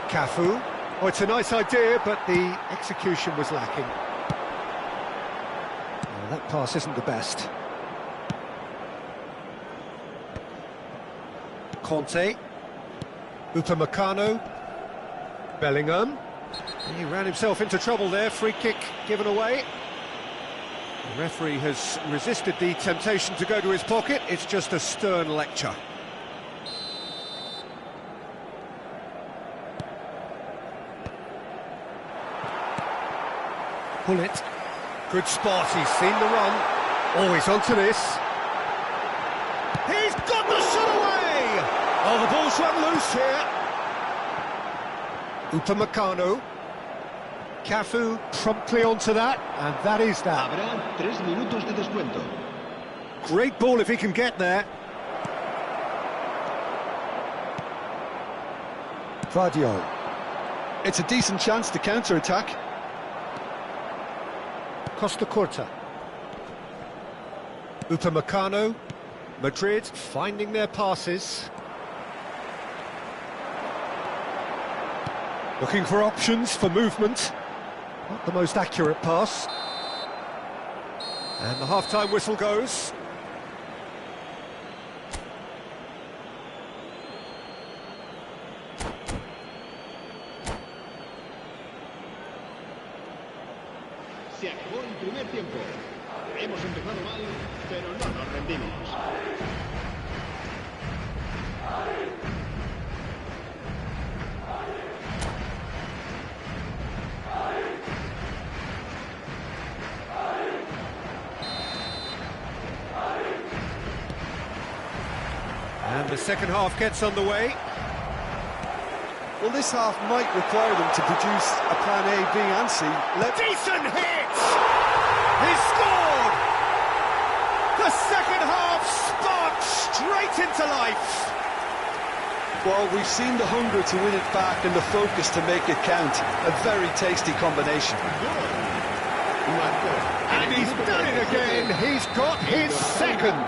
Cafu. Oh, it's a nice idea, but the execution was lacking. Well, that pass isn't the best. Conte. Upamecano. Bellingham. He ran himself into trouble there. Free kick given away. The referee has resisted the temptation to go to his pocket. It's just a stern lecture. Gullit. Good spot, he's seen the run. Oh, he's onto this. He's got the shot away! Oh, the ball's run loose here. Upamecano. Cafu promptly onto that, and that is that. Habrá 3 minutos de descuento. Great ball if he can get there. Vardio. It's a decent chance to counter-attack. Costa Curta. Upamecano. Madrid finding their passes. Looking for options for movement. Not the most accurate pass. And the half-time whistle goes. Se acabó el primer tiempo. Hemos empezado mal, pero no nos rendimos. And the second half gets underway. Well, this half might require them to produce a plan A, B and C. Decent hit! He scored! The second half sparked straight into life. Well, we've seen the hunger to win it back and the focus to make it count. A very tasty combination. And he's done it again. He's got his second.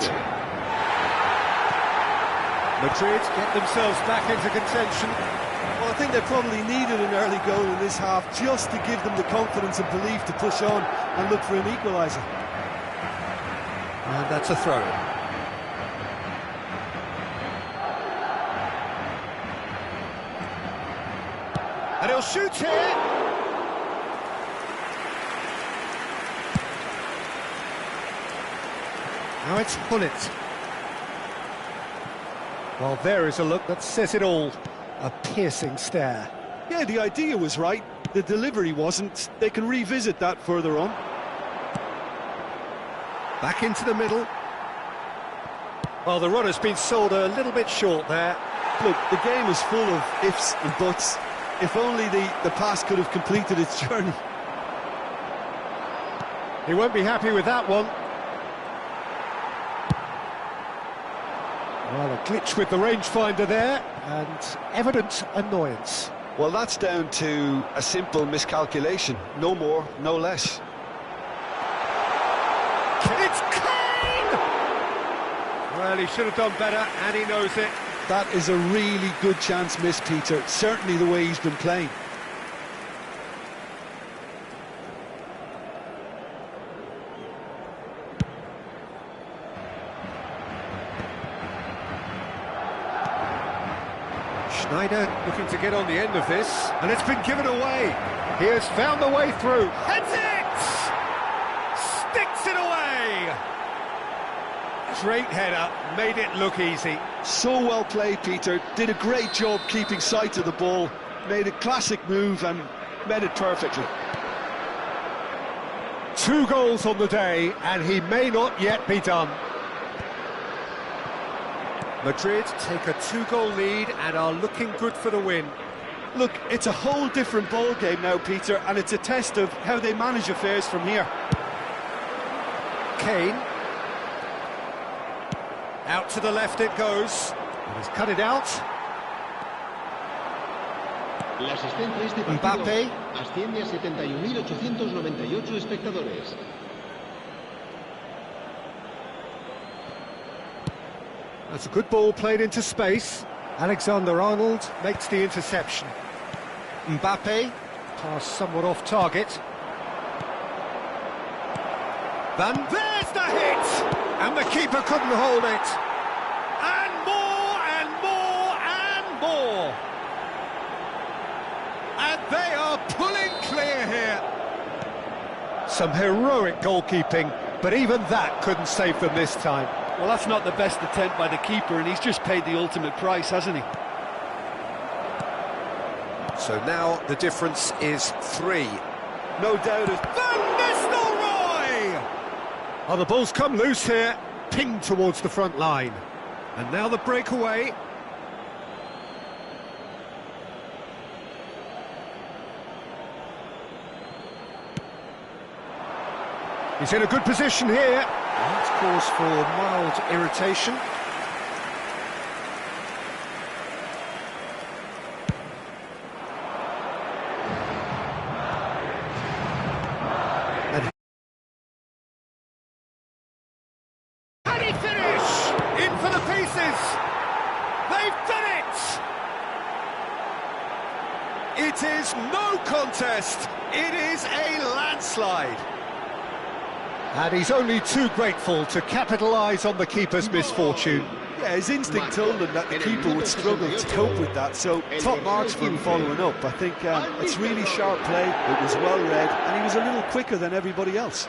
Madrid get themselves back into contention. Well, I think they probably needed an early goal in this half just to give them the confidence and belief to push on and look for an equaliser. And that's a throw. And he'll shoot here. Now it's Bullet. Well, there is a look that says it all. A piercing stare. Yeah, the idea was right. The delivery wasn't. They can revisit that further on. Back into the middle. Well, the runner's been sold a little bit short there. Look, the game is full of ifs and buts. If only the pass could have completed its journey. He won't be happy with that one. Well, a glitch with the rangefinder there, and evident annoyance. Well, that's down to a simple miscalculation. No more, no less. It's Kane! Well, he should have done better, and he knows it. That is a really good chance missed, Peter. Certainly the way he's been playing. Schneider looking to get on the end of this, and it's been given away. He has found the way through. Heads it! Sticks it away! Straight header, made it look easy. So well played, Peter. Did a great job keeping sight of the ball. Made a classic move and made it perfectly. 2 goals on the day, and he may not yet be done. Madrid take a 2-goal lead and are looking good for the win. Look, it's a whole different ball game now, Peter, and it's a test of how they manage affairs from here. Kane. Out to the left it goes. And he's cut it out. La asistencia a este partido Mbappé. asciende a 71.898 espectadores. That's a good ball played into space. Alexander-Arnold makes the interception. Mbappé, pass somewhat off target. There's the hit! And the keeper couldn't hold it. And more, and more, and more! And they are pulling clear here. Some heroic goalkeeping, but even that couldn't save them this time. Well, that's not the best attempt by the keeper, and he's just paid the ultimate price, hasn't he? So now the difference is 3. No doubt. Van Nistelrooy! Oh, the ball's come loose here, pinged towards the front line. And now the breakaway. He's in a good position here. That's cause for mild irritation. Can he finish? In for the pieces. They've done it! It is no contest. It is a landslide. And he's only too grateful to capitalise on the keeper's misfortune. Yeah, his instinct told him that the keeper would struggle to cope with that, so top marks for him following up. I think it's really sharp play, it was well read, and he was a little quicker than everybody else.